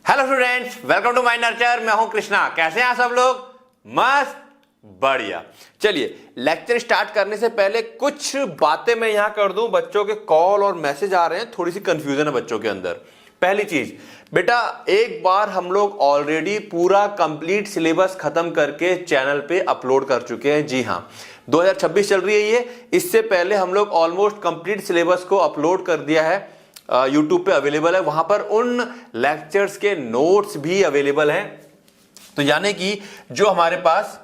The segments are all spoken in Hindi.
Hello students, welcome to my nurture. मैं हूं कृष्णा। कैसे हैं आप सब लोग? मस्त, बढ़िया। चलिए, लेक्चर स्टार्ट करने से पहले कुछ बातें मैं यहां कर दूं। बच्चों के कॉल और मैसेज आ रहे हैं, थोड़ी सी कंफ्यूजन है बच्चों के अंदर। पहली चीज बेटा, एक बार हम लोग ऑलरेडी पूरा कंप्लीट सिलेबस खत्म करके चैनल पे अपलोड कर चुके हैं। जी हां, 2026 चल रही है ये। इससे पहले हम लोग ऑलमोस्ट कंप्लीट सिलेबस को अपलोड कर दिया है। यूट्यूब पे अवेलेबल है, वहां पर उन लेक्चर्स के नोट्स भी अवेलेबल हैं। तो यानी कि जो हमारे पास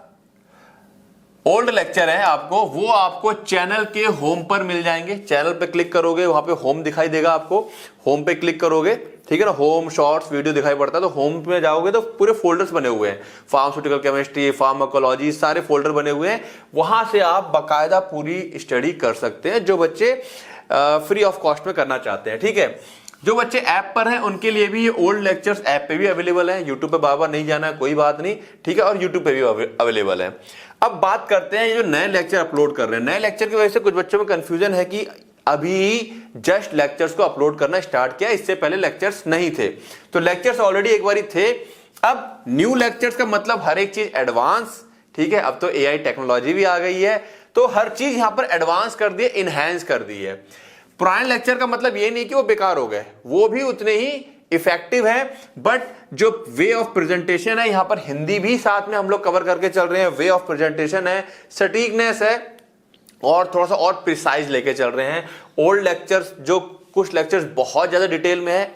ओल्ड लेक्चर है वो आपको चैनल के होम पर मिल जाएंगे। चैनल पे क्लिक करोगे, वहां पे होम दिखाई देगा आपको। होम पे क्लिक करोगे, ठीक है ना, होम शॉर्ट्स वीडियो दिखाई पड़ता है। तो होम पे जाओगे तो पूरे फोल्डर्स बने हुए हैं, फार्मास्यूटिकल केमिस्ट्री, फार्माकोलॉजी, सारे फोल्डर बने हुए हैं। वहां से आप बाकायदा पूरी स्टडी कर सकते हैं, जो बच्चे फ्री ऑफ कॉस्ट में करना चाहते हैं। ठीक है, जो बच्चे ऐप पर हैं उनके लिए भी ये ओल्ड लेक्चर्स ऐप पे भी अवेलेबल है। यूट्यूब पे बार बार नहीं जाना है, कोई बात नहीं, ठीक है, और यूट्यूब पे भी अवेलेबल है। अब बात करते हैं ये जो नए लेक्चर अपलोड कर रहे हैं। नए लेक्चर की वजह से कुछ बच्चों में कंफ्यूजन है कि अभी जस्ट लेक्चर्स को अपलोड करना स्टार्ट किया, इससे पहले लेक्चर्स नहीं थे। तो लेक्चर्स ऑलरेडी एक बार थे। अब न्यू लेक्चर्स का मतलब हर एक चीज एडवांस, ठीक है। अब तो एआई टेक्नोलॉजी भी आ गई है, तो हर चीज यहां पर एडवांस कर दी है, इनहैंस कर दी है। पुराने लेक्चर का मतलब ये नहीं कि वो बेकार हो गए, वो भी उतने ही इफेक्टिव है। बट जो वे ऑफ प्रेजेंटेशन है, यहां पर हिंदी भी साथ में हम लोग कवर करके चल रहे हैं। वे ऑफ प्रेजेंटेशन है, सटीकनेस है, और थोड़ा सा और प्रिसाइज लेके चल रहे हैं। ओल्ड लेक्चर्स, जो कुछ लेक्चर्स बहुत ज्यादा डिटेल में है,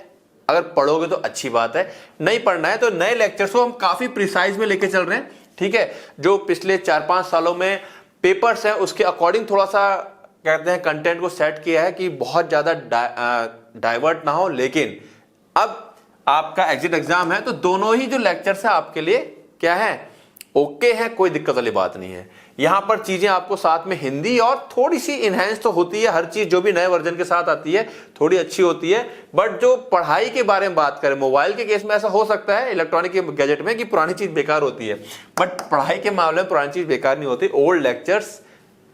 अगर पढ़ोगे तो अच्छी बात है, नहीं पढ़ना है तो नए लेक्चर्स को हम काफी प्रिसाइज में लेके चल रहे हैं। ठीक है, जो पिछले 4-5 सालों में पेपर्स है उसके अकॉर्डिंग थोड़ा सा कहते हैं कंटेंट को सेट किया है कि बहुत ज्यादा डाइवर्ट ना हो। लेकिन अब आपका एग्जिट एग्जाम है तो दोनों ही जो लेक्चर्स है आपके लिए क्या है, ओके है, कोई दिक्कत वाली बात नहीं है। यहां पर चीजें आपको साथ में हिंदी और थोड़ी सी इनहेंस तो होती है। हर चीज जो भी नए वर्जन के साथ आती है थोड़ी अच्छी होती है। बट जो पढ़ाई के बारे में बात करें, मोबाइल के केस में ऐसा हो सकता है इलेक्ट्रॉनिक के गैजेट में कि पुरानी चीज बेकार होती है, बट पढ़ाई के मामले में पुरानी चीज बेकार नहीं होती। ओल्ड लेक्चर्स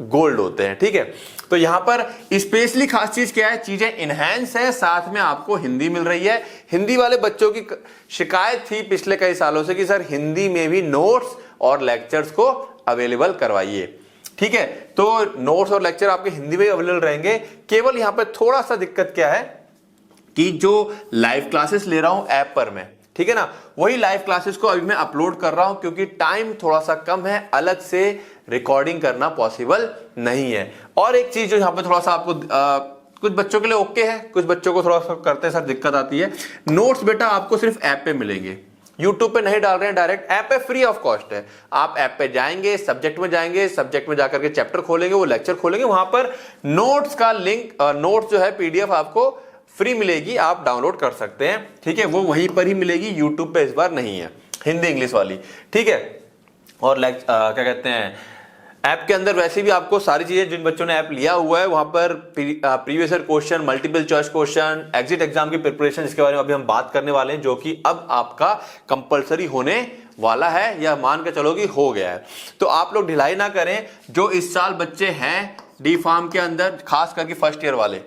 गोल्ड होते हैं। ठीक है, तो यहां पर स्पेशली खास चीज क्या है, चीजें इनहैंस है, साथ में आपको हिंदी मिल रही है। हिंदी वाले बच्चों की शिकायत थी पिछले कई सालों से कि सर हिंदी में भी नोट्स और लेक्चर्स को अवेलेबल करवाइए। ठीक है, तो नोट्स और लेक्चर आपके हिंदी में अवेलेबल रहेंगे। केवल यहां पर थोड़ा सा दिक्कत क्या है कि जो लाइव क्लासेस ले रहा हूं ऐप पर मैं, ठीक है ना, वही लाइव क्लासेस को अभी मैं अपलोड कर रहा हूं क्योंकि टाइम थोड़ा सा कम है, अलग से रिकॉर्डिंग करना पॉसिबल नहीं है। और एक चीज जो यहां पे थोड़ा सा आपको कुछ बच्चों के लिए ओके है, कुछ बच्चों को थोड़ा सा करते सर दिक्कत आती है। नोट्स बेटा आपको सिर्फ ऐप पे मिलेंगे, यूट्यूब पे नहीं डाल रहे हैं डायरेक्ट, ऐप पे फ्री ऑफ कॉस्ट है। आप ऐप पे जाएंगे, सब्जेक्ट में जाएंगे, सब्जेक्ट में जाकर के चैप्टर खोलेंगे, वो लेक्चर खोलेंगे, वहां पर नोट्स का लिंक, नोट्स जो है पीडीएफ आपको फ्री मिलेगी, आप डाउनलोड कर सकते हैं। ठीक है, वो वहीं पर ही मिलेगी, यूट्यूब पे इस बार नहीं है, हिंदी इंग्लिश वाली। ठीक है, और क्या कहते हैं, ऐप के अंदर वैसे भी आपको सारी चीजें, जिन बच्चों ने ऐप लिया हुआ है वहां पर previous year question, multiple choice question, exit exam की प्रिपरेशन, इसके बारे में अभी हम बात करने वाले हैं, जो कि अब आपका कंपलसरी होने वाला है, या मान के चलो कि हो गया है। तो आप लोग ढिलाई ना करें। जो इस साल बच्चे हैं डी फार्म के अंदर, खास करके फर्स्ट ईयर वाले,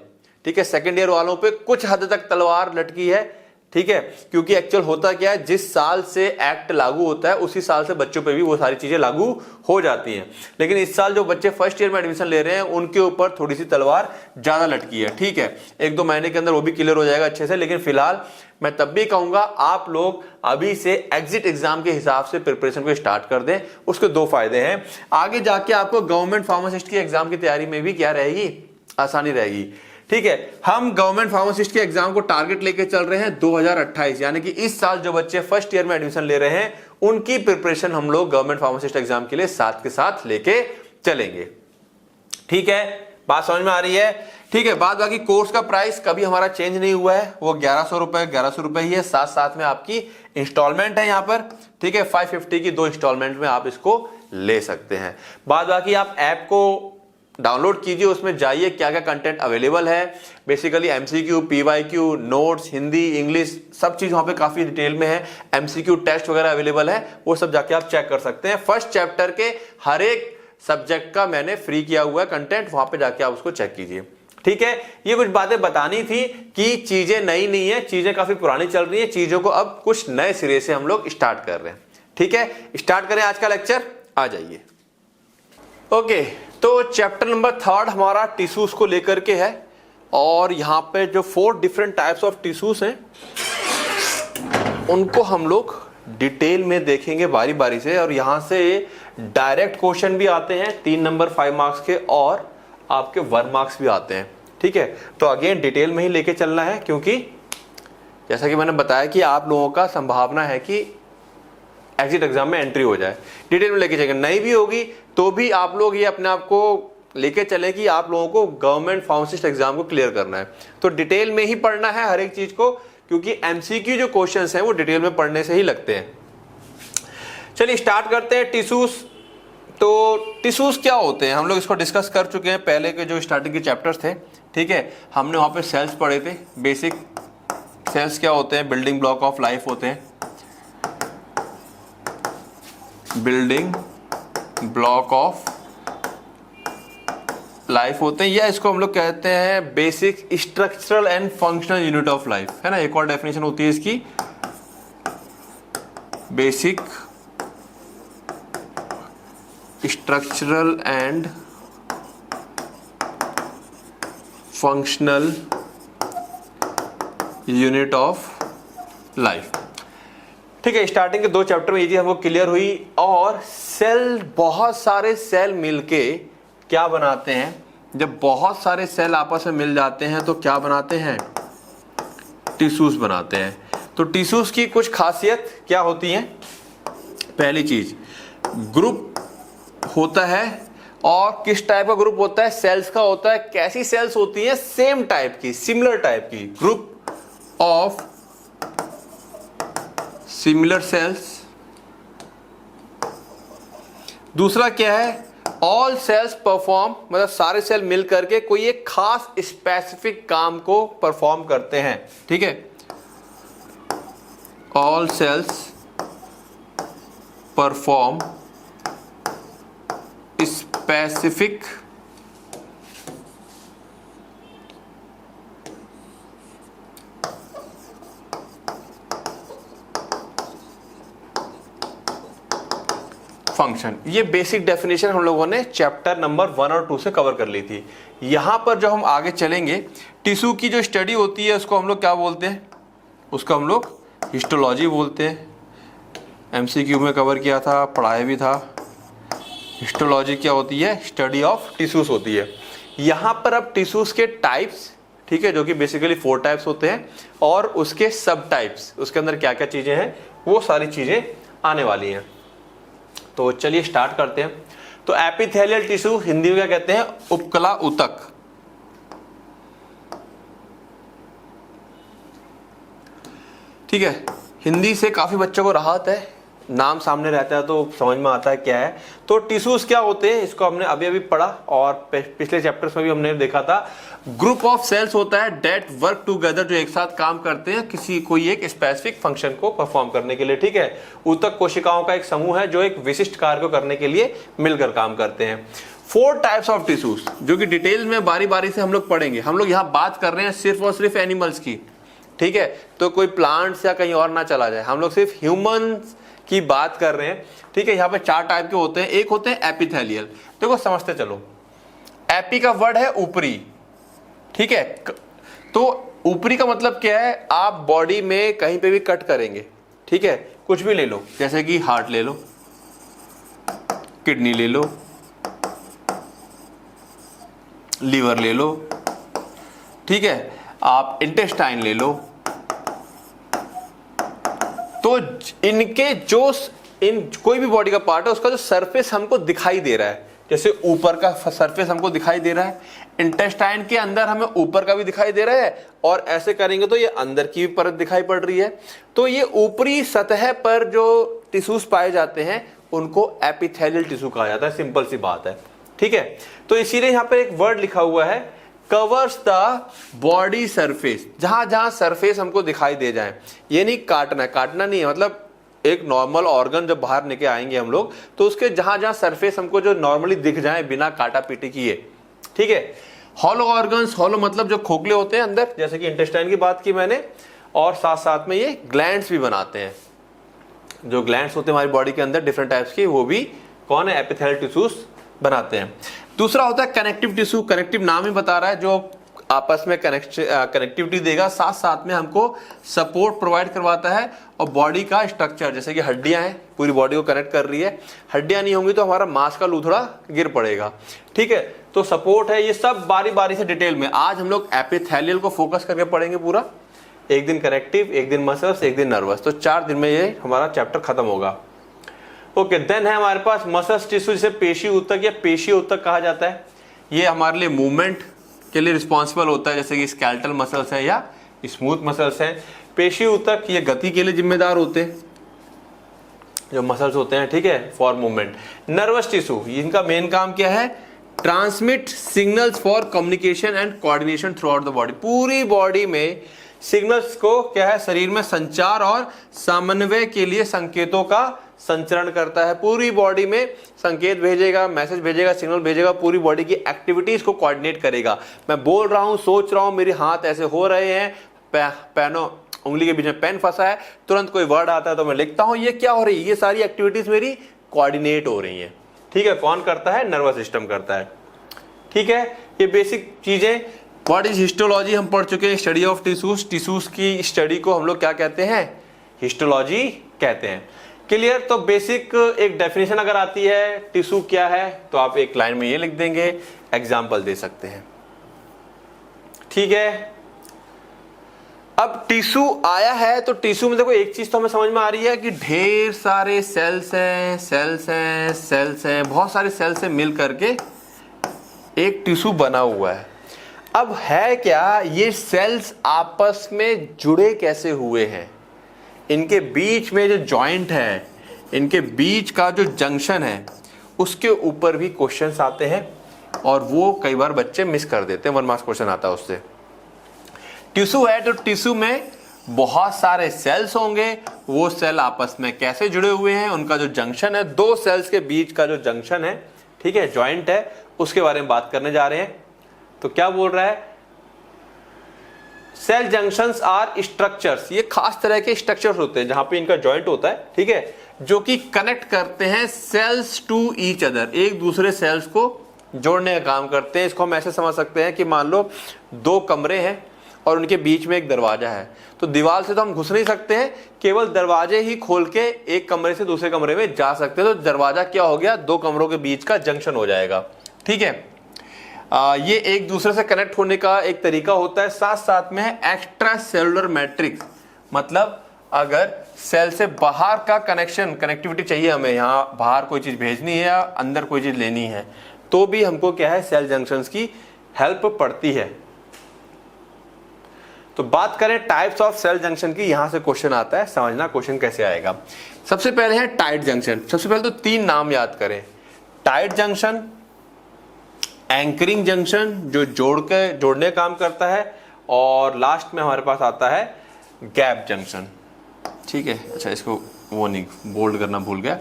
ठीक है, सेकेंड ईयर वालों पे कुछ हद तक तलवार लटकी है। ठीक है, क्योंकि एक्चुअल होता क्या है, जिस साल से एक्ट लागू होता है उसी साल से बच्चों पे भी वो सारी चीजें लागू हो जाती हैं। लेकिन इस साल जो बच्चे फर्स्ट ईयर में एडमिशन ले रहे हैं उनके ऊपर थोड़ी सी तलवार ज्यादा लटकी है। ठीक है, 1-2 महीने के अंदर वो भी क्लियर हो जाएगा अच्छे से। लेकिन फिलहाल मैं तब भी कहूंगा आप लोग अभी से एग्जिट एग्जाम के हिसाब से प्रिपरेशन को स्टार्ट कर दें। उसके 2 फायदे हैं, आगे जाके आपको गवर्नमेंट फार्मासिस्ट की एग्जाम की तैयारी में भी क्या रहेगी, आसानी रहेगी। ठीक है, हम गवर्नमेंट फार्मासिस्ट के एग्जाम को टारगेट लेके चल रहे हैं 2028, यानी कि इस साल जो बच्चे फर्स्ट ईयर में एडमिशन ले रहे हैं उनकी प्रिपरेशन हम लोग गवर्नमेंट फार्मासिस्ट एग्जाम के लिए साथ के साथ लेके चलेंगे। ठीक है, बात समझ में आ रही है? ठीक है, बाद बाकी कोर्स का प्राइस कभी हमारा चेंज नहीं हुआ है, वो 1100 रुपए ही है। साथ में आपकी इंस्टॉलमेंट है यहाँ पर, ठीक है, 550 की 2 इंस्टॉलमेंट में आप इसको ले सकते हैं। बाद बाकी आप ऐप को डाउनलोड कीजिए, उसमें जाइए क्या क्या कंटेंट अवेलेबल है। Basically MCQ, PYQ, notes, Hindi, English, सब चीज वहां पे काफी डिटेल में है। एमसीक्यू टेस्ट वगैरह अवेलेबल है, वो सब जाके आप चेक कर सकते हैं। फर्स्ट चैप्टर के हर एक सब्जेक्ट का मैंने फ्री किया हुआ है कंटेंट, वहां पे जाके आप उसको चेक कीजिए। ठीक है, ये कुछ बातें बतानी थी कि चीजें नई नहीं है, चीजें काफी पुरानी चल रही है, चीजों को अब कुछ नए सिरे से हम लोग स्टार्ट कर रहे हैं। ठीक है, स्टार्ट करें आज का लेक्चर, आ जाइए। ओके, तो चैप्टर नंबर 3 हमारा टिश्यूज को लेकर के है और यहाँ पे जो 4 डिफरेंट टाइप्स ऑफ टिश्यूज हैं उनको हम लोग डिटेल में देखेंगे बारी बारी से, और यहाँ से डायरेक्ट क्वेश्चन भी आते हैं 3 नंबर 5 मार्क्स के, और आपके 1 मार्क्स भी आते हैं। ठीक है, तो अगेन डिटेल में ही लेके चलना है, क्योंकि जैसा कि मैंने बताया कि आप लोगों का संभावना है कि एग्जिट एग्जाम में एंट्री हो जाए, डिटेल में लेके चलेंगे। नहीं भी होगी तो भी आप लोग ये अपने आप को लेके चले कि आप लोगों को गवर्नमेंट फार्मासिस्ट एग्जाम को क्लियर करना है, तो डिटेल में ही पढ़ना है हर एक चीज को, क्योंकि एमसीक्यू जो क्वेश्चंस हैं वो डिटेल में पढ़ने से ही लगते हैं। चलिए स्टार्ट करते हैं। टिश्यूज, तो टिश्यूज क्या होते हैं हम लोग इसको डिस्कस कर चुके हैं पहले के जो स्टार्टिंग के चैप्टर्स थे। ठीक है, हमने वहां पे सेल्स पढ़े थे, बेसिक सेल्स क्या होते हैं, बिल्डिंग ब्लॉक ऑफ लाइफ होते हैं, बिल्डिंग ब्लॉक ऑफ लाइफ होते हैं, या इसको हम लोग कहते हैं basic structural and functional unit of life, है ना। एक और डेफिनेशन होती है इसकी, basic structural and functional unit of life. ठीक है, स्टार्टिंग के 2 चैप्टर में ये चीज हमको क्लियर हुई। और सेल, बहुत सारे सेल मिलके क्या बनाते हैं, जब बहुत सारे सेल आपस में मिल जाते हैं तो क्या बनाते हैं, टिश्यूज बनाते हैं। तो टिश्यूज की कुछ खासियत क्या होती है, पहली चीज ग्रुप होता है, और किस टाइप का ग्रुप होता है, सेल्स का होता है। कैसी सेल्स होती हैं, सेम टाइप की, सिमिलर टाइप की, ग्रुप ऑफ सिमिलर सेल्स। दूसरा क्या है, ऑल सेल्स परफॉर्म, मतलब सारे सेल मिल करके कोई एक खास स्पेसिफिक काम को परफॉर्म करते हैं। ठीक है, all cells perform specific function. ये बेसिक डेफिनेशन हम लोगों ने चैप्टर नंबर 1 और 2 से कवर कर ली थी। यहां पर जो हम आगे चलेंगे, टिश्यू की जो स्टडी होती है उसको हम लोग क्या बोलते हैं, उसको हम लोग हिस्टोलॉजी बोलते हैं। एमसीक्यू में कवर किया था, पढ़ाया भी था। हिस्टोलॉजी क्या होती है, स्टडी ऑफ टिश्यूज होती है। यहां पर अब टिश्यूज के टाइप्स, ठीक है, जो कि बेसिकली 4 टाइप्स होते हैं, और उसके सब टाइप्स, उसके अंदर क्या क्या चीजें हैं, वो सारी चीजें आने वाली हैं। तो चलिए स्टार्ट करते हैं। तो एपिथेलियल टिश्यू हिंदी में क्या कहते हैं, उपकला ऊतक। ठीक है, हिंदी से काफी बच्चों को राहत है, नाम सामने रहता है तो समझ में आता है क्या है। तो टिश्यूज क्या होते हैं, इसको हमने अभी अभी पढ़ा, और पिछले चैप्टर्स में भी हमने देखा था। ग्रुप ऑफ सेल्स होता है डेट वर्क टुगेदर, जो एक साथ काम करते हैं किसी कोई एक स्पेसिफिक फंक्शन को परफॉर्म करने के लिए। ठीक है, ऊतक कोशिकाओं का एक समूह है जो एक विशिष्ट कार्य को करने के लिए मिलकर काम करते हैं। 4 टाइप्स ऑफ टिश्यूज, जो कि डिटेल में बारी बारी से हम लोग पढ़ेंगे। हम लोग यहाँ बात कर रहे हैं सिर्फ और सिर्फ एनिमल्स की। ठीक है, तो कोई प्लांट्स या कहीं और ना चला जाए, हम लोग सिर्फ ह्यूमंस की बात कर रहे हैं। ठीक है, यहाँ पे 4 टाइप के होते हैं। एक होते हैं एपिथेलियल, देखो समझते चलो। एपी का वर्ड है ऊपरी, ठीक है, तो ऊपरी का मतलब क्या है, आप बॉडी में कहीं पे भी कट करेंगे, ठीक है, कुछ भी ले लो, जैसे कि हार्ट ले लो, किडनी ले लो, लीवर ले लो, ठीक है, आप इंटेस्टाइन ले लो। तो इनके जो कोई भी बॉडी का पार्ट है उसका जो सरफेस हमको दिखाई दे रहा है, जैसे ऊपर का सरफेस हमको दिखाई दे रहा है, इंटेस्टाइन के अंदर हमें ऊपर का भी दिखाई दे रहा है, और ऐसे करेंगे तो ये अंदर की भी परत दिखाई पड़ रही है। तो ये ऊपरी सतह पर जो टिश्यूज पाए जाते हैं उनको एपिथेलियल टिश्यू कहा जाता है, सिंपल सी बात है। ठीक है, तो इसीलिए यहाँ पर एक वर्ड लिखा हुआ है, कवर्स द बॉडी सरफेस, जहां जहां सरफेस हमको दिखाई दे जाए। ये नहीं काटना है, काटना नहीं है, मतलब एक नॉर्मल ऑर्गन जब बाहर निकल आएंगे हम लोग, तो उसके जहां जहां सरफेस हमको जो नॉर्मली दिख जाए बिना काटा पीटी किए, ठीक है। हॉलो ऑर्गन्स, हॉलो मतलब जो खोखले होते हैं अंदर, जैसे कि इंटेस्टाइन की बात की मैंने, और साथ साथ में ये ग्लैंड्स भी बनाते हैं। जो ग्लैंड्स होते हैं हमारी बॉडी के अंदर डिफरेंट टाइप्स के, वो भी कौन है, एपिथेलियल टिश्यूज बनाते हैं। दूसरा होता है कनेक्टिव टिश्यू। कनेक्टिव नाम ही बता रहा है, जो आपस में कनेक्टिविटी देगा, साथ साथ में हमको सपोर्ट प्रोवाइड करवाता है। और बॉडी का स्ट्रक्चर, जैसे कि हड्डियां हैं, पूरी बॉडी को कनेक्ट कर रही है। हड्डियां नहीं होंगी तो हमारा मांस का लूथड़ा गिर पड़ेगा, ठीक है। तो सपोर्ट है, ये सब बारी बारी से डिटेल में आज हम लोग एपिथेलियल को फोकस करके पढ़ेंगे पूरा। एक दिन कनेक्टिव, एक दिन मसल्स, एक दिन नर्वस, तो 4 दिन में ये हमारा चैप्टर खत्म होगा। ओके, देन है हमारे पास मसल्स टिश्यू, जिसे पेशी ऊतक या पेशी ऊतक कहा जाता है। ये हमारे लिए मूवमेंट के लिए रिस्पॉन्सिबल होता है, जैसे कि स्केलेटल मसल्स हैं या स्मूथ मसल्स हैं। पेशी ऊतक ये गति के लिए जिम्मेदार होते हैं, जो मसल्स होते हैं, ठीक है, फॉर मूवमेंट। नर्वस टिश्यू, इनका मेन काम क्या है, transmit signals for communication and coordination through out the body. पूरी बॉडी में सिग्नल्स को क्या है, शरीर में संचार और समन्वय के लिए संकेतों का संचरण करता है। पूरी बॉडी में संकेत भेजेगा, मैसेज भेजेगा, सिग्नल भेजेगा, पूरी बॉडी की एक्टिविटीज को कोऑर्डिनेट करेगा। मैं बोल रहा हूं, सोच रहा हूं, मेरे हाथ ऐसे हो रहे हैं, पेनों उंगली के बीच में पेन फंसा है, तुरंत कोई वर्ड आता है तो मैं लिखता हूं, ये क्या हो रही है, ये सारी एक्टिविटीज मेरी कोऑर्डिनेट हो रही है, ठीक है। कौन करता है, नर्वस सिस्टम करता है, ठीक है। ये बेसिक चीजें। व्हाट इज हिस्टोलॉजी हम पढ़ चुके हैं, स्टडी ऑफ टिश्यूज। टिश्यूज की स्टडी को हम लोग क्या कहते हैं, हिस्टोलॉजी कहते हैं। क्लियर। तो बेसिक एक डेफिनेशन अगर आती है टिश्यू क्या है, तो आप एक लाइन में ये लिख देंगे, एग्जाम्पल दे सकते हैं, ठीक है। अब टिश्यू आया है, तो टिश्यू में देखो एक चीज तो हमें समझ में आ रही है कि ढेर सारे सेल्स हैं, सेल्स हैं, सेल्स हैं, बहुत सारे सेल्स से मिल करके एक टिश्यू बना हुआ है। अब है क्या, ये सेल्स आपस में जुड़े कैसे हुए हैं, इनके बीच में जो जॉइंट है, इनके बीच का जो जंक्शन है, उसके ऊपर भी क्वेश्चंस आते हैं, और वो कई बार बच्चे मिस कर देते हैं, 1 मार्क्स क्वेश्चन आता है उससे। टिश्यू है तो टिश्यू में बहुत सारे सेल्स होंगे, वो सेल आपस में कैसे जुड़े हुए हैं, उनका जो जंक्शन है, 2 सेल्स के बीच का जो जंक्शन है, ठीक है, जॉइंट है, उसके बारे में बात करने जा रहे हैं। तो क्या बोल रहा है, सेल जंक्शंस आर स्ट्रक्चर्स, ये खास तरह के स्ट्रक्चर्स होते हैं जहां पे इनका जॉइंट होता है, ठीक है, जो कि कनेक्ट करते हैं सेल्स टू ईच अदर, एक दूसरे सेल्स को जोड़ने का काम करते हैं। इसको हम ऐसे समझ सकते हैं कि मान लो 2 कमरे हैं और उनके बीच में एक दरवाजा है, तो दीवार से तो हम घुस नहीं सकते हैं, केवल दरवाजे ही खोल के एक कमरे से दूसरे कमरे में जा सकते हैं। तो दरवाजा क्या हो गया, 2 कमरों के बीच का जंक्शन हो जाएगा, ठीक है। ये एक दूसरे से कनेक्ट होने का एक तरीका होता है। साथ साथ में एक्स्ट्रा सेलुलर मैट्रिक्स, मतलब अगर सेल से बाहर का कनेक्टिविटी चाहिए हमें, यहाँ बाहर कोई चीज भेजनी है या अंदर कोई चीज लेनी है, तो भी हमको क्या है, सेल जंक्शंस की हेल्प पड़ती है। तो बात करें टाइप्स ऑफ सेल जंक्शन की, यहां से क्वेश्चन आता है, समझना क्वेश्चन कैसे आएगा। सबसे पहले है टाइट जंक्शन। सबसे पहले तो 3 नाम याद करें, टाइट जंक्शन, एंकरिंग जंक्शन जो जोड़ने काम करता है, और लास्ट में हमारे पास आता है गैप जंक्शन, ठीक है। अच्छा, इसको वो नहीं बोल्ड करना भूल गया।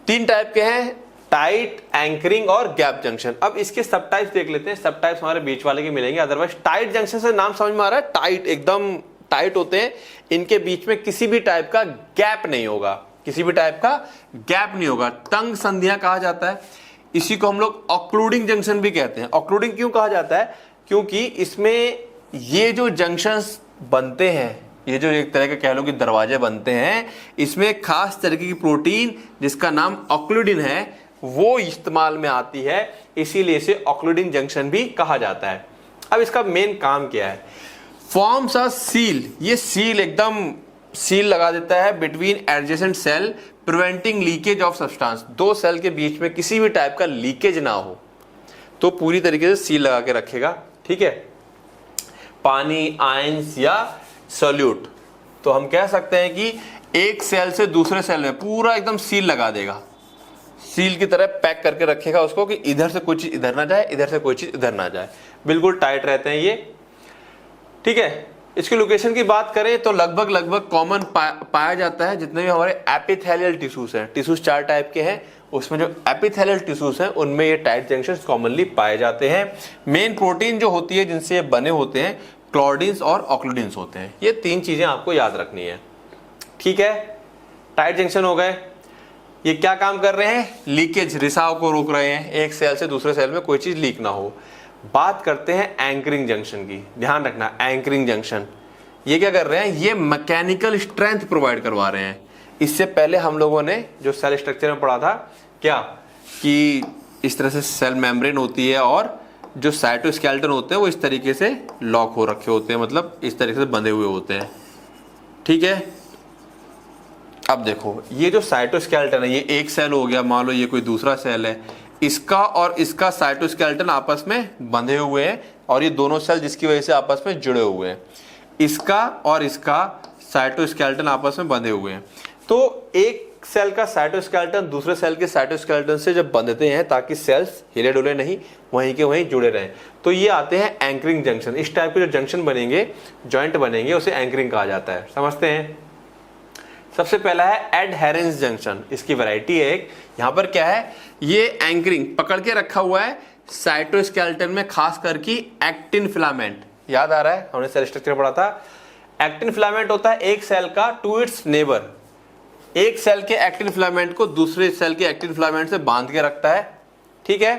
3 टाइप के हैं, टाइट, एंकरिंग और गैप जंक्शन। अब इसके सब टाइप्स देख लेते हैं, सब टाइप्स हमारे बीच वाले के मिलेंगे। अदरवाइज टाइट जंक्शन से नाम समझ में आ रहा है, टाइट एकदम टाइट होते हैं, इनके बीच में किसी भी टाइप का गैप नहीं होगा, किसी भी टाइप का गैप नहीं होगा, तंग संधियां कहा जाता है। इसी को हम लोग ऑक्लूडिंग जंक्शन भी कहते हैं। ऑक्लूडिंग क्यों कहा जाता है, क्योंकि इसमें ये जो जंक्शंस बनते हैं, ये जो एक तरह के कह लो कि दरवाजे बनते हैं, इसमें खास तरीके की प्रोटीन जिसका नाम ऑक्लूडिन है वो इस्तेमाल में आती है, इसीलिए इसे ऑक्लूडिंग जंक्शन भी कहा जाता है। अब इसका मेन काम क्या है, फॉर्म्स अ सील, ये सील एकदम सील लगा देता है between adjacent cell, preventing leakage of substance. 2 cell के बीच में किसी भी टाइप का लीकेज ना हो, तो पूरी तरीके से सील लगा के रखेगा, ठीक है। पानी, आयंस या सॉल्यूट, तो हम कह सकते हैं कि एक सेल से दूसरे सेल में पूरा एकदम सील लगा देगा, सील की तरह पैक करके रखेगा उसको, कि इधर से कोई चीज इधर ना जाए, इधर से कोई चीज इधर ना जाए, बिल्कुल टाइट रहते हैं ये, ठीक है। इसकी लोकेशन की बात करें तो लगभग कॉमन पाया जाता है जितने भी हमारे एपिथेलियल टिश्यूज हैं। टिश्यूज 4 टाइप के हैं, उसमें जो एपिथेलियल टिश्यूज हैं उनमें ये टाइट जंक्शन कॉमनली पाए जाते हैं। मेन प्रोटीन जो होती है जिनसे ये बने होते हैं क्लॉडिन्स और ऑक्लूडिन्स होते हैं। ये 3 चीजें आपको याद रखनी है, ठीक है। टाइट जंक्शन हो गए, ये क्या काम कर रहे हैं? लीकेज, रिसाव को रोक रहे हैं, एक सेल से दूसरे सेल में कोई चीज लीक ना हो। बात करते हैं एंकरिंग जंक्शन की, ध्यान रखना एंकरिंग जंक्शन ये क्या कर रहे हैं? ये मैकेनिकल स्ट्रेंथ प्रोवाइड करवा रहे हैं। इससे पहले हम लोगों ने जो सेल स्ट्रक्चर में पढ़ा था क्या कि इस तरह से सेल मेम्ब्रेन होती है और जो साइटोस्केलेटन होते हैं वो इस तरीके से लॉक हो रखे होते हैं, मतलब इस तरीके से बंधे हुए होते हैं, ठीक है। अब देखो ये जो साइटोस्केलेटन है ये एक सेल हो गया, मान लो ये कोई दूसरा सेल है, इसका और इसका साइटोस्केलेटन आपस में बंधे हुए हैं और ये दोनों सेल जिसकी वजह से आपस में जुड़े हुए हैं, इसका और इसका साइटोस्केलेटन आपस में बंधे हुए हैं। तो एक सेल का साइटोस्केलेटन दूसरे सेल के साइटोस्केलेटन से जब बंधते हैं ताकि सेल्स हिले डुले नहीं, वहीं के वहीं जुड़े रहें, तो ये आते हैं एंकरिंग जंक्शन। इस टाइप के जो जंक्शन बनेंगे, जॉइंट बनेंगे, उसे एंकरिंग कहा जाता है। समझते हैं। सबसे पहला है एडहेरेंस जंक्शन, इसकी वैरायटी है एक। यहां पर क्या है? ये एंकरिंग पकड़ के रखा हुआ है साइटोस्केलेटन में, खास करके एक्टिन फिलामेंट। याद आ रहा है, हमने सेल स्ट्रक्चर पढ़ा था। एक्टिन फिलामेंट होता है एक सेल का टू इट्स नेबर, एक सेल के एक्टिन फिलामेंट को दूसरे सेल के एक्टिन फिलामेंट से बांध के रखता है, ठीक है,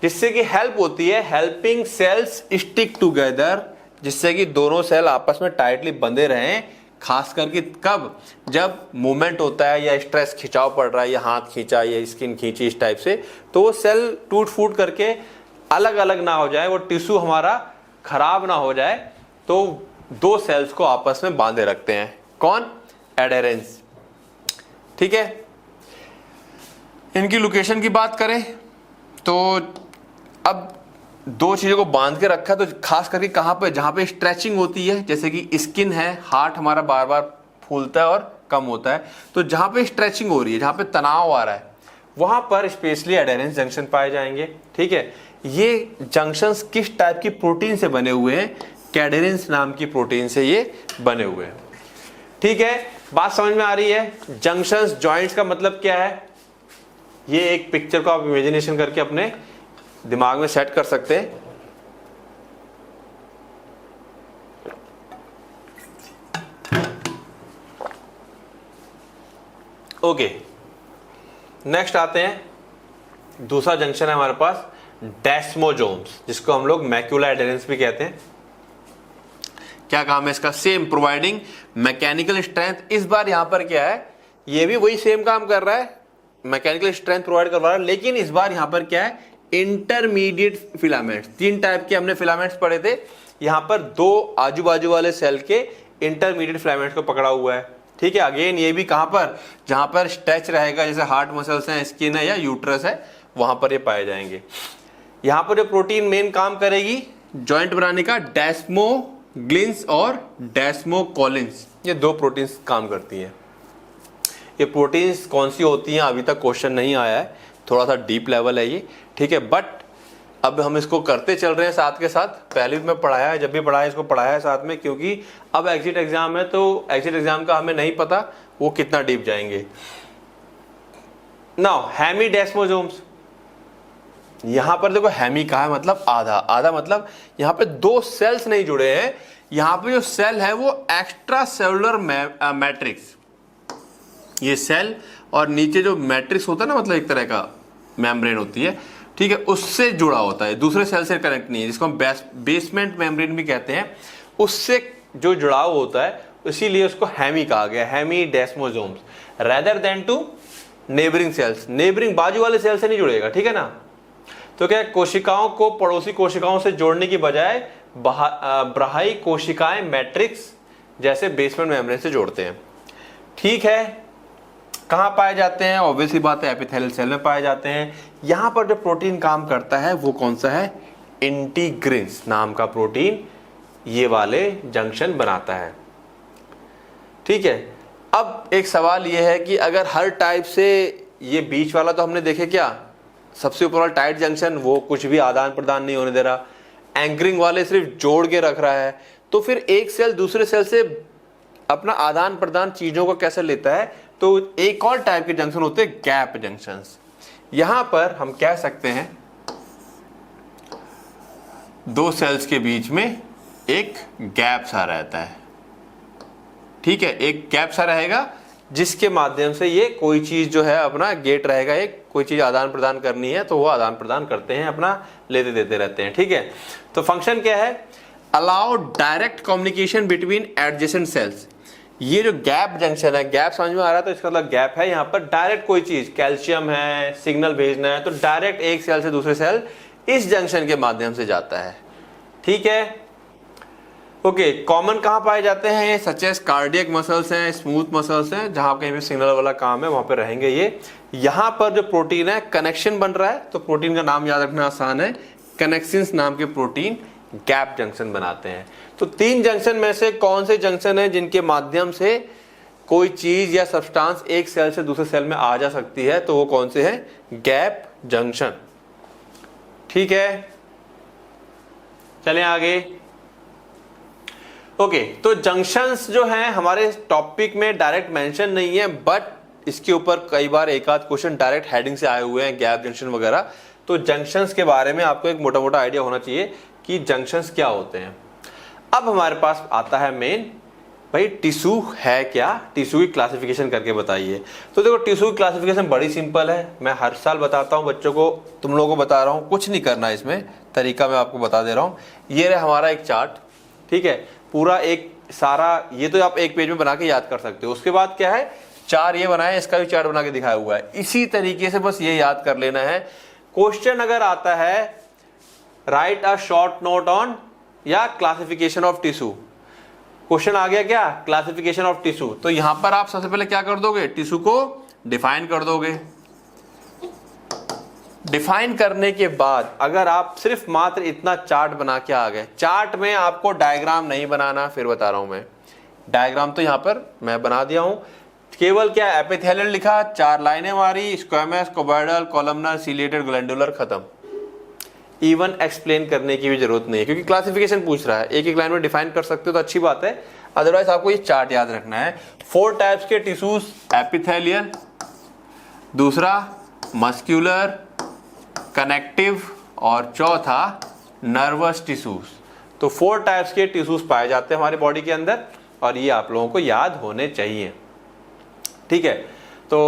जिससे कि हेल्प होती है हेल्पिंग सेल्स स्टिक टुगेदर, जिससे कि दोनों सेल आपस में टाइटली बंधे रहें। खास करके कब? जब मूवमेंट होता है या स्ट्रेस, खिंचाव पड़ रहा है, या हाथ खींचा या स्किन खींची इस टाइप से, तो वो सेल टूट फूट करके अलग अलग ना हो जाए, वो टिश्यू हमारा खराब ना हो जाए, तो दो सेल्स को आपस में बांधे रखते हैं। कौन? एडहेरेंस, ठीक है। इनकी लोकेशन की बात करें तो अब दो चीजों को बांध के रखा, तो खास करके कहां पे? जहां पे स्ट्रेचिंग होती है, जैसे कि स्किन है, हार्ट हमारा बार बार फूलता है और कम होता है, तो जहां पे स्ट्रेचिंग हो रही है, जहां पे तनाव आ रहा है, वहां पर स्पेशली एडहेरेंस जंक्शन पाए जाएंगे, ठीक है। ये जंक्शंस किस टाइप की प्रोटीन से बने हुए हैं? कैडहेरेंस नाम की प्रोटीन से ये बने हुए हैं, ठीक है। बात समझ में आ रही है? जंक्शंस, जॉइंट्स का मतलब क्या है? ये एक पिक्चर को आप इमेजिनेशन करके अपने दिमाग में सेट कर सकते हैं। ओके, नेक्स्ट आते हैं। दूसरा जंक्शन है हमारे पास डेस्मोसोम्स, जिसको हम लोग मैक्यूला एडहेरेंस भी कहते हैं। क्या काम है इसका? Same, providing mechanical strength. इस बार यहां पर क्या है? ये भी वही सेम काम कर रहा है, मैकेनिकल स्ट्रेंथ प्रोवाइड करवा रहा है, लेकिन इस बार यहां पर क्या है? Intermediate filaments. 3 टाइप के हमने फिलामेंट्स पढ़े थे, यहां पर 2 आजू बाजू वाले सेल के इंटरमीडिएट फिलामेंट्स को पकड़ा हुआ है, ठीक है। अगेन ये भी कहां पर? जहां पर स्ट्रेच रहेगा, जैसे हार्ट मसल्स हैं, स्किन है या यूट्रस है, वहां पर ये पाए जाएंगे। यहां पर जो प्रोटीन मेन काम करेगी जॉइंट बनाने का, डेस्मोग्लिन्स और डेस्मोकोलिन्स, ये 2 प्रोटीन्स काम करती हैं। ये प्रोटीन्स कौन सी होती हैं अभी तक क्वेश्चन नहीं आया है, थोड़ा सा डीप लेवल है ये, ठीक है। बट अब हम इसको करते चल रहे हैं साथ के साथ। पहले भी मैं पढ़ाया है, जब भी पढ़ाया इसको पढ़ाया है साथ में, क्योंकि अब एग्जिट एग्जाम है, तो एग्जिट एग्जाम का हमें नहीं पता वो कितना डीप जाएंगे। नाउ हेमीडेस्मोसोम्स, यहां पर देखो हेमी कहा है, मतलब आधा, आधा मतलब यहां पे 2 सेल्स नहीं जुड़े हैं, यहां पे जो सेल है वो एक्स्ट्रा सेलुलर मैट्रिक्स, ये सेल और नीचे जो मैट्रिक्स होता है ना, मतलब एक तरह का मेम्ब्रेन होती है, ठीक है, उससे जुड़ा होता है, दूसरे सेल से कनेक्ट नहीं है, जिसको हम बेसमेंट मेम्ब्रेन भी कहते हैं, उससे जो जुड़ाव होता है, इसीलिए उसको हेमी कहा गया, hemidesmosomes, rather than to neighbouring cells. Neighbouring बाजू वाले सेल से नहीं जुड़ेगा, ठीक है ना। तो क्या कोशिकाओं को पड़ोसी कोशिकाओं से जोड़ने की बजाय बाह्य कोशिकाएं मैट्रिक्स जैसे बेसमेंट मेम्ब्रेन से जोड़ते हैं, ठीक है। कहां पाए जाते हैं? ऑब्वियसली बात है, एपिथेलियल सेल में पाए जाते हैं। यहां पर जो प्रोटीन काम करता है वो कौन सा है? इंटीग्रिन्स नाम का प्रोटीन ये वाले जंक्शन बनाता है, ठीक है। अब एक सवाल ये है कि अगर हर टाइप से, ये बीच वाला तो हमने देखे क्या, सबसे ऊपर वाला टाइट जंक्शन, वो कुछ भी आदान प्रदान नहीं होने दे रहा, एंकरिंग वाले सिर्फ जोड़ के रख रहा है, तो फिर एक सेल दूसरे सेल से अपना आदान प्रदान चीजों को कैसे लेता है? तो एक और टाइप के जंक्शन होते हैं गैप जंक्शंस। यहां पर हम कह सकते हैं दो सेल्स के बीच में एक गैप सा रहता है, ठीक है, एक गैप सा रहेगा जिसके माध्यम से ये कोई चीज जो है अपना गेट रहेगा, एक कोई चीज आदान प्रदान करनी है तो वो आदान प्रदान करते हैं, अपना लेते देते रहते हैं, ठीक है। तो फंक्शन क्या है, allow direct communication between adjacent sales. ये जो गैप जंक्शन है, गैप समझ में आ रहा है, तो इसका मतलब गैप है यहाँ पर डायरेक्ट कोई चीज, कैल्शियम है, सिग्नल भेजना है, तो डायरेक्ट एक सेल से दूसरे सेल इस जंक्शन के माध्यम से जाता है, ठीक है। ओके, कॉमन कहाँ पाए जाते हैं ये, सच एस कार्डियक मसल्स हैं, स्मूथ मसल्स हैं, जहां कहीं भी सिग्नल वाला काम है वहां पे रहेंगे ये। यहाँ पर जो प्रोटीन है कनेक्शन बन रहा है, तो प्रोटीन का नाम याद रखना आसान है, कनेक्शंस नाम के प्रोटीन गैप जंक्शन बनाते हैं। तो 3 जंक्शन में से कौन से जंक्शन है जिनके माध्यम से कोई चीज या सब्सटेंस एक सेल से दूसरे सेल में आ जा सकती है, तो वो कौन से हैं, गैप जंक्शन, ठीक है। चलें आगे। ओके, तो जंक्शंस जो हैं हमारे टॉपिक में डायरेक्ट मेंशन नहीं है, बट इसके ऊपर कई बार एक आध क्वेश्चन डायरेक्ट हेडिंग से आए हुए हैं, गैप जंक्शन वगैरह। तो जंक्शंस के बारे में आपको एक मोटा मोटा आइडिया होना चाहिए कि जंक्शंस क्या होते हैं। अब हमारे पास आता है मेन, भाई टिश्यू है क्या, टिश्यू की क्लासिफिकेशन करके बताइए। तो देखो टिश्यू की क्लासिफिकेशन बड़ी सिंपल है, मैं हर साल बताता हूं बच्चों को, तुम लोगों को बता रहा हूं, कुछ नहीं करना इसमें, तरीका मैं आपको बता दे रहा हूं। ये रहा हमारा एक चार्ट, ठीक है, पूरा एक सारा, ये तो आप एक पेज में बना के याद कर सकते हो। उसके बाद क्या है, 4 ये बनाए, इसका भी चार्ट बना के दिखाया हुआ है। इसी तरीके से बस ये याद कर लेना है। क्वेश्चन अगर आता है right a short note on या क्लासिफिकेशन ऑफ टिश्यू, क्वेश्चन आ गया क्या, क्लासिफिकेशन ऑफ टिश्यू, तो यहां पर आप सबसे पहले क्या कर दोगे, टिश्यू को डिफाइन कर दोगे। डिफाइन करने के बाद अगर आप सिर्फ मात्र इतना चार्ट बना के आ गए, चार्ट में आपको डायग्राम नहीं बनाना, फिर बता रहा हूं मैं, डायग्राम तो यहां पर मैं बना दिया हूं, केवल क्या एपिथेलियल लिखा, 4 लाइनें मारी, स्क्वेमस, कोबॉइडल, कॉलमनर, सिलिएटेड, ग्लैंडुलर, खत्म। इवन एक्सप्लेन करने की भी जरूरत नहीं है, क्योंकि क्लासिफिकेशन पूछ रहा है, एक एक लाइन में डिफाइन कर सकते हो तो अच्छी बात है, अदरवाइज आपको ये चार्ट याद रखना है। 4 टाइप्स के टिश्यूज, एपिथेलियल, दूसरा मस्क्यूलर, कनेक्टिव, और चौथा नर्वस टिश्यूज। तो 4 टाइप्स के टिश्यूज पाए जाते हैं हमारी बॉडी के अंदर, और ये आप लोगों को याद होने चाहिए, ठीक है। तो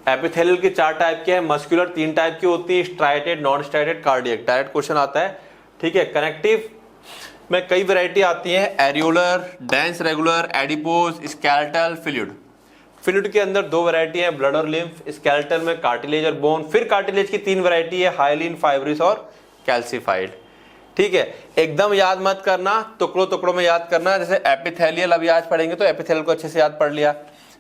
एपिथेलियल के 4 टाइप के हैं, मस्कुलर 3 टाइप की होती है, striated, non striated, cardiac, direct question आता है, ठीक है। कनेक्टिव में कई वैरायटी आती है, areolar, dense regular, adipose, skeletal, fluid. Fluid के अंदर 2 वैरायटी है, ब्लड और लिम्फ। स्केलेटल में कार्टिलेज और बोन। फिर कार्टिलेज की 3 वैरायटी है, हाइलिन, फाइब्रिस और कैल्सिफाइड, ठीक है। एकदम याद मत करना, टुकड़ों टुकड़ों में याद करना। जैसे एपिथेलियल अभी आज पढ़ेंगे तो एपिथेलियल को अच्छे से याद पढ़ लिया,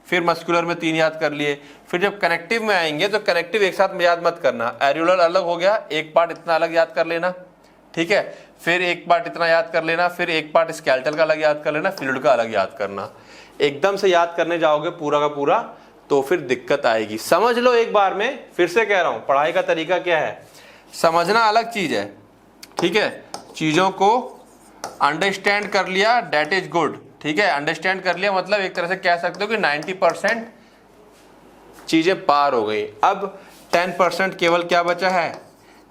फिर मस्कुलर में 3 याद कर लिए, फिर जब कनेक्टिव में आएंगे तो कनेक्टिव एक साथ में याद मत करना, एरियोलर अलग हो गया, एक पार्ट इतना अलग याद कर लेना, ठीक है, फिर एक पार्ट इतना याद कर लेना, फिर एक पार्ट स्केलेटल का अलग याद कर लेना, फ्लूइड का अलग याद करना। एकदम से याद करने जाओगे पूरा का पूरा तो फिर दिक्कत आएगी। समझ लो एक बार में, फिर से कह रहा हूं, पढ़ाई का तरीका क्या है, समझना अलग चीज है, ठीक है, चीजों को अंडरस्टैंड कर लिया, दैट इज गुड, ठीक है। अंडरस्टैंड कर लिया मतलब एक तरह से कह सकते हो कि 90% चीजें पार हो गई। अब 10% केवल क्या बचा है,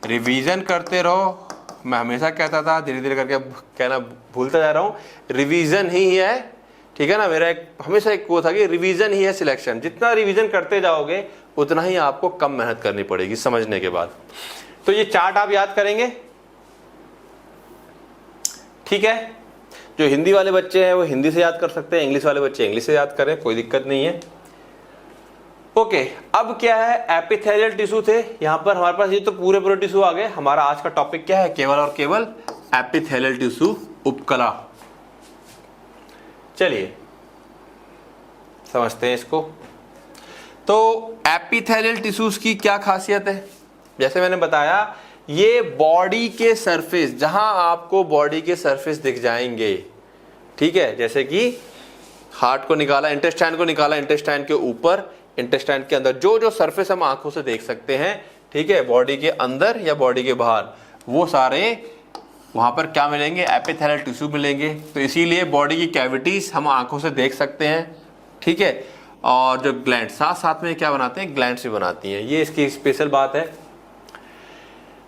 रिवीजन करते रहो। मैं हमेशा कहता था, धीरे धीरे करके कहना भूलता जा रहा हूं, रिवीजन ही है, ठीक है ना। मेरा हमेशा एक वो था कि रिवीजन ही है सिलेक्शन। जितना रिवीजन करते जाओगे उतना ही आपको कम मेहनत करनी पड़ेगी समझने के बाद। तो ये चार्ट आप याद करेंगे, ठीक है। जो हिंदी वाले बच्चे हैं वो हिंदी से याद कर सकते हैं, इंग्लिश वाले बच्चे इंग्लिश से याद करें, कोई दिक्कत नहीं है। ओके, अब क्या है, एपिथेलियल टिश्यू थे यहां पर हमारे पास, ये तो पूरे पूरे टिश्यू आ गए। हमारा आज का टॉपिक क्या है, केवल और केवल एपिथेलियल टिश्यू उपकला। चलिए समझते हैं इसको। तो एपिथेलियल टिश्यूज की क्या खासियत है, जैसे मैंने बताया, ये बॉडी के सरफेस, जहां आपको बॉडी के सरफेस दिख जाएंगे, ठीक है, जैसे कि हार्ट को निकाला, इंटेस्टाइन को निकाला, इंटेस्टाइन के ऊपर, इंटेस्टाइन के अंदर जो जो सरफेस हम आंखों से देख सकते हैं, ठीक है, बॉडी के अंदर या बॉडी के बाहर, वो सारे वहां पर क्या मिलेंगे, एपिथेलियल टिश्यू मिलेंगे। तो इसीलिए बॉडी की कैविटीज हम आंखों से देख सकते हैं, ठीक है। और जो ग्लैंड साथ साथ में क्या बनाते हैं, ग्लैंड्स भी बनाती हैं। ये इसकी स्पेशल बात है।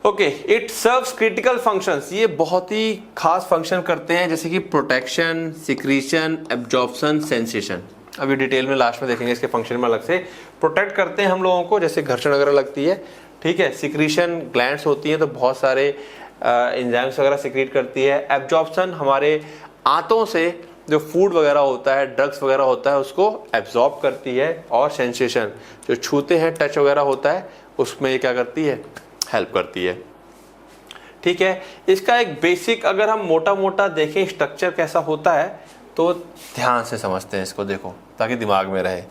Okay, it serves critical functions, ये बहुत ही खास फंक्शन करते हैं, जैसे कि प्रोटेक्शन, सिक्रीशन, एब्जॉर्प्शन, सेंसेशन। अभी डिटेल में लास्ट में देखेंगे इसके फंक्शन में अलग से। प्रोटेक्ट करते हैं हम लोगों को, जैसे घर्षण वगैरह लगती है, ठीक है। सिक्रीशन, ग्लैंड्स होती हैं तो बहुत सारे एंजाइम्स वगैरह सिक्रीट करती है। एब्जॉर्प्शन, हमारे आंतों से जो फूड वगैरह होता है, ड्रग्स वगैरह होता है, उसको एब्जॉर्ब करती है। और सेंसेशन, जो छूते हैं, टच वगैरह होता है, उसमें ये क्या करती है, हेल्प करती है, ठीक है। इसका एक बेसिक अगर हम मोटा मोटा देखें स्ट्रक्चर कैसा होता है तो ध्यान से समझते हैं इसको, देखो ताकि दिमाग में रहे।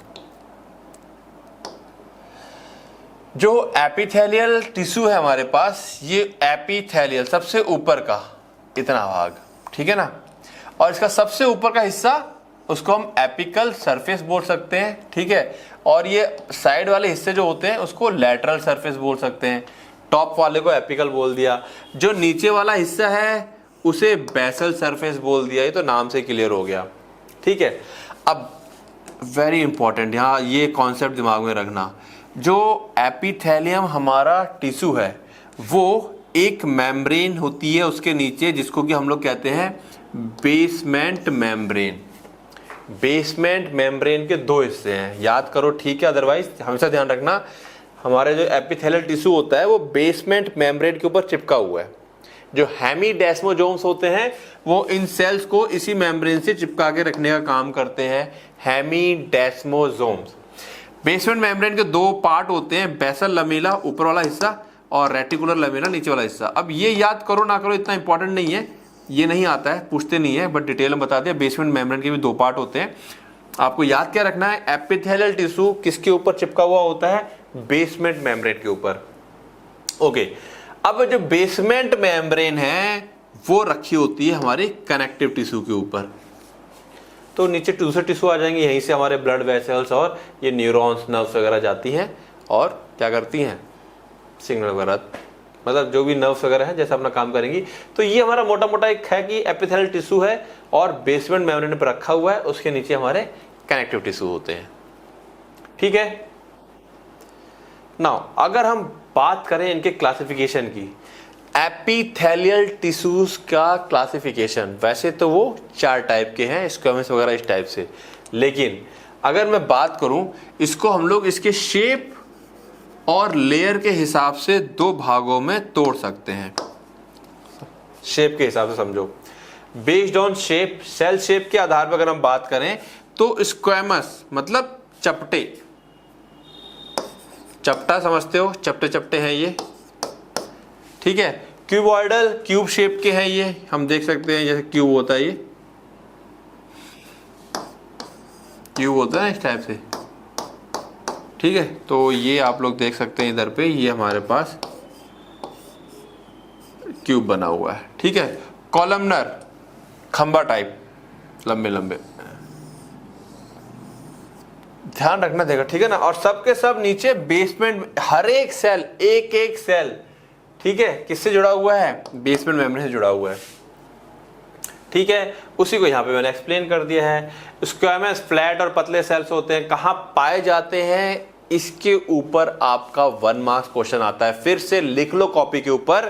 जो एपिथेलियल टिश्यू है हमारे पास, ये एपिथेलियल सबसे ऊपर का इतना भाग, ठीक है ना, और इसका सबसे ऊपर का हिस्सा उसको हम एपिकल सरफेस बोल सकते हैं, ठीक है। और ये साइड वाले हिस्से जो होते हैं उसको लैटरल सरफेस बोल सकते हैं। टॉप वाले को एपिकल बोल दिया, जो नीचे वाला हिस्सा है उसे बेसल सरफेस बोल दिया। ये तो नाम से क्लियर हो गया, ठीक है। अब वेरी इंपॉर्टेंट, यहाँ ये कॉन्सेप्ट दिमाग में रखना, जो एपिथेलियम हमारा टिश्यू है वो एक मेम्ब्रेन होती है उसके नीचे, जिसको कि हम लोग कहते हैं बेसमेंट मेम्ब्रेन। बेसमेंट मेम्ब्रेन के दो हिस्से हैं, याद करो, ठीक है। अदरवाइज हमेशा ध्यान रखना, हमारे जो एपिथेलियल टिश्यू होता है वो बेसमेंट मेम्ब्रेन के ऊपर चिपका हुआ है। जो हेमीडेस्मोसोम्स होते हैं वो इन सेल्स को इसी मेम्ब्रेन से चिपका के रखने का काम करते हैं, हेमीडेस्मोसोम्स। बेसमेंट मेम्ब्रेन के दो पार्ट होते हैं, बेसल लमेला ऊपर वाला हिस्सा और रेटिकुलर लमेला नीचे वाला हिस्सा। अब ये याद करो ना करो इतना इंपॉर्टेंट नहीं है, ये नहीं आता है, पूछते नहीं है, बट डिटेल में बता दिया। बेसमेंट मेम्ब्रेन के भी दो पार्ट होते हैं, आपको याद क्या रखना है, एपिथेलियल टिश्यू किसके ऊपर चिपका हुआ होता है, बेसमेंट मेम्ब्रेन के ऊपर। ओके, अब जो बेसमेंट मेम्ब्रेन है वो रखी होती है हमारे कनेक्टिव टिश्यू के ऊपर। तो नीचे दूसरे टिश्यू आ जाएंगे, यहीं से हमारे ब्लड वेसल्स और ये न्यूरॉन्स, नर्व्स वगैरह जाती हैं और क्या करती हैं, सिग्नल वगैरह, मतलब जो भी नर्व्स वगैरह है जैसे अपना काम करेंगी। तो ये हमारा मोटा मोटा एक है कि एपिथेलियल टिश्यू है और बेसमेंट मेम्ब्रेन पर रखा हुआ है, उसके नीचे हमारे कनेक्टिव टिश्यू होते हैं, ठीक है। नाउ अगर हम बात करें इनके क्लासिफिकेशन की, एपिथेलियल टिश्यूज का क्लासिफिकेशन, वैसे तो वो 4 टाइप के हैं, स्क्वेमस वगैरह इस टाइप से, लेकिन अगर मैं बात करूं इसको हम लोग इसके शेप और लेयर के हिसाब से 2 भागों में तोड़ सकते हैं। शेप के हिसाब से समझो, based on shape, cell shape के आधार पर अगर हम बात करें तो स्क्वेमस मतलब चपटे, चपटा समझते हो, चपटे चपटे हैं ये, ठीक है। क्यूबॉइडल, क्यूब शेप के हैं ये, हम देख सकते हैं जैसे क्यूब होता है, ये क्यूब होता है इस टाइप से, ठीक है। तो ये आप लोग देख सकते हैं इधर पे, ये हमारे पास क्यूब बना हुआ है, ठीक है। कॉलमनर, खंबा टाइप, लंबे लंबे, ध्यान रखना देगा, ठीक है ना। और सबके सब नीचे बेसमेंट, हर एक सेल, एक एक सेल, ठीक है, किससे जुड़ा हुआ है, बेसमेंट मेम्ब्रेन से जुड़ा हुआ है, ठीक है। उसी को यहाँ पे मैंने एक्सप्लेन कर दिया है। स्क्वेमस फ्लैट और पतले सेल्स होते हैं, कहाँ पाए जाते हैं, इसके ऊपर आपका 1 मार्क्स क्वेश्चन आता है। फिर से लिख लो कॉपी के ऊपर,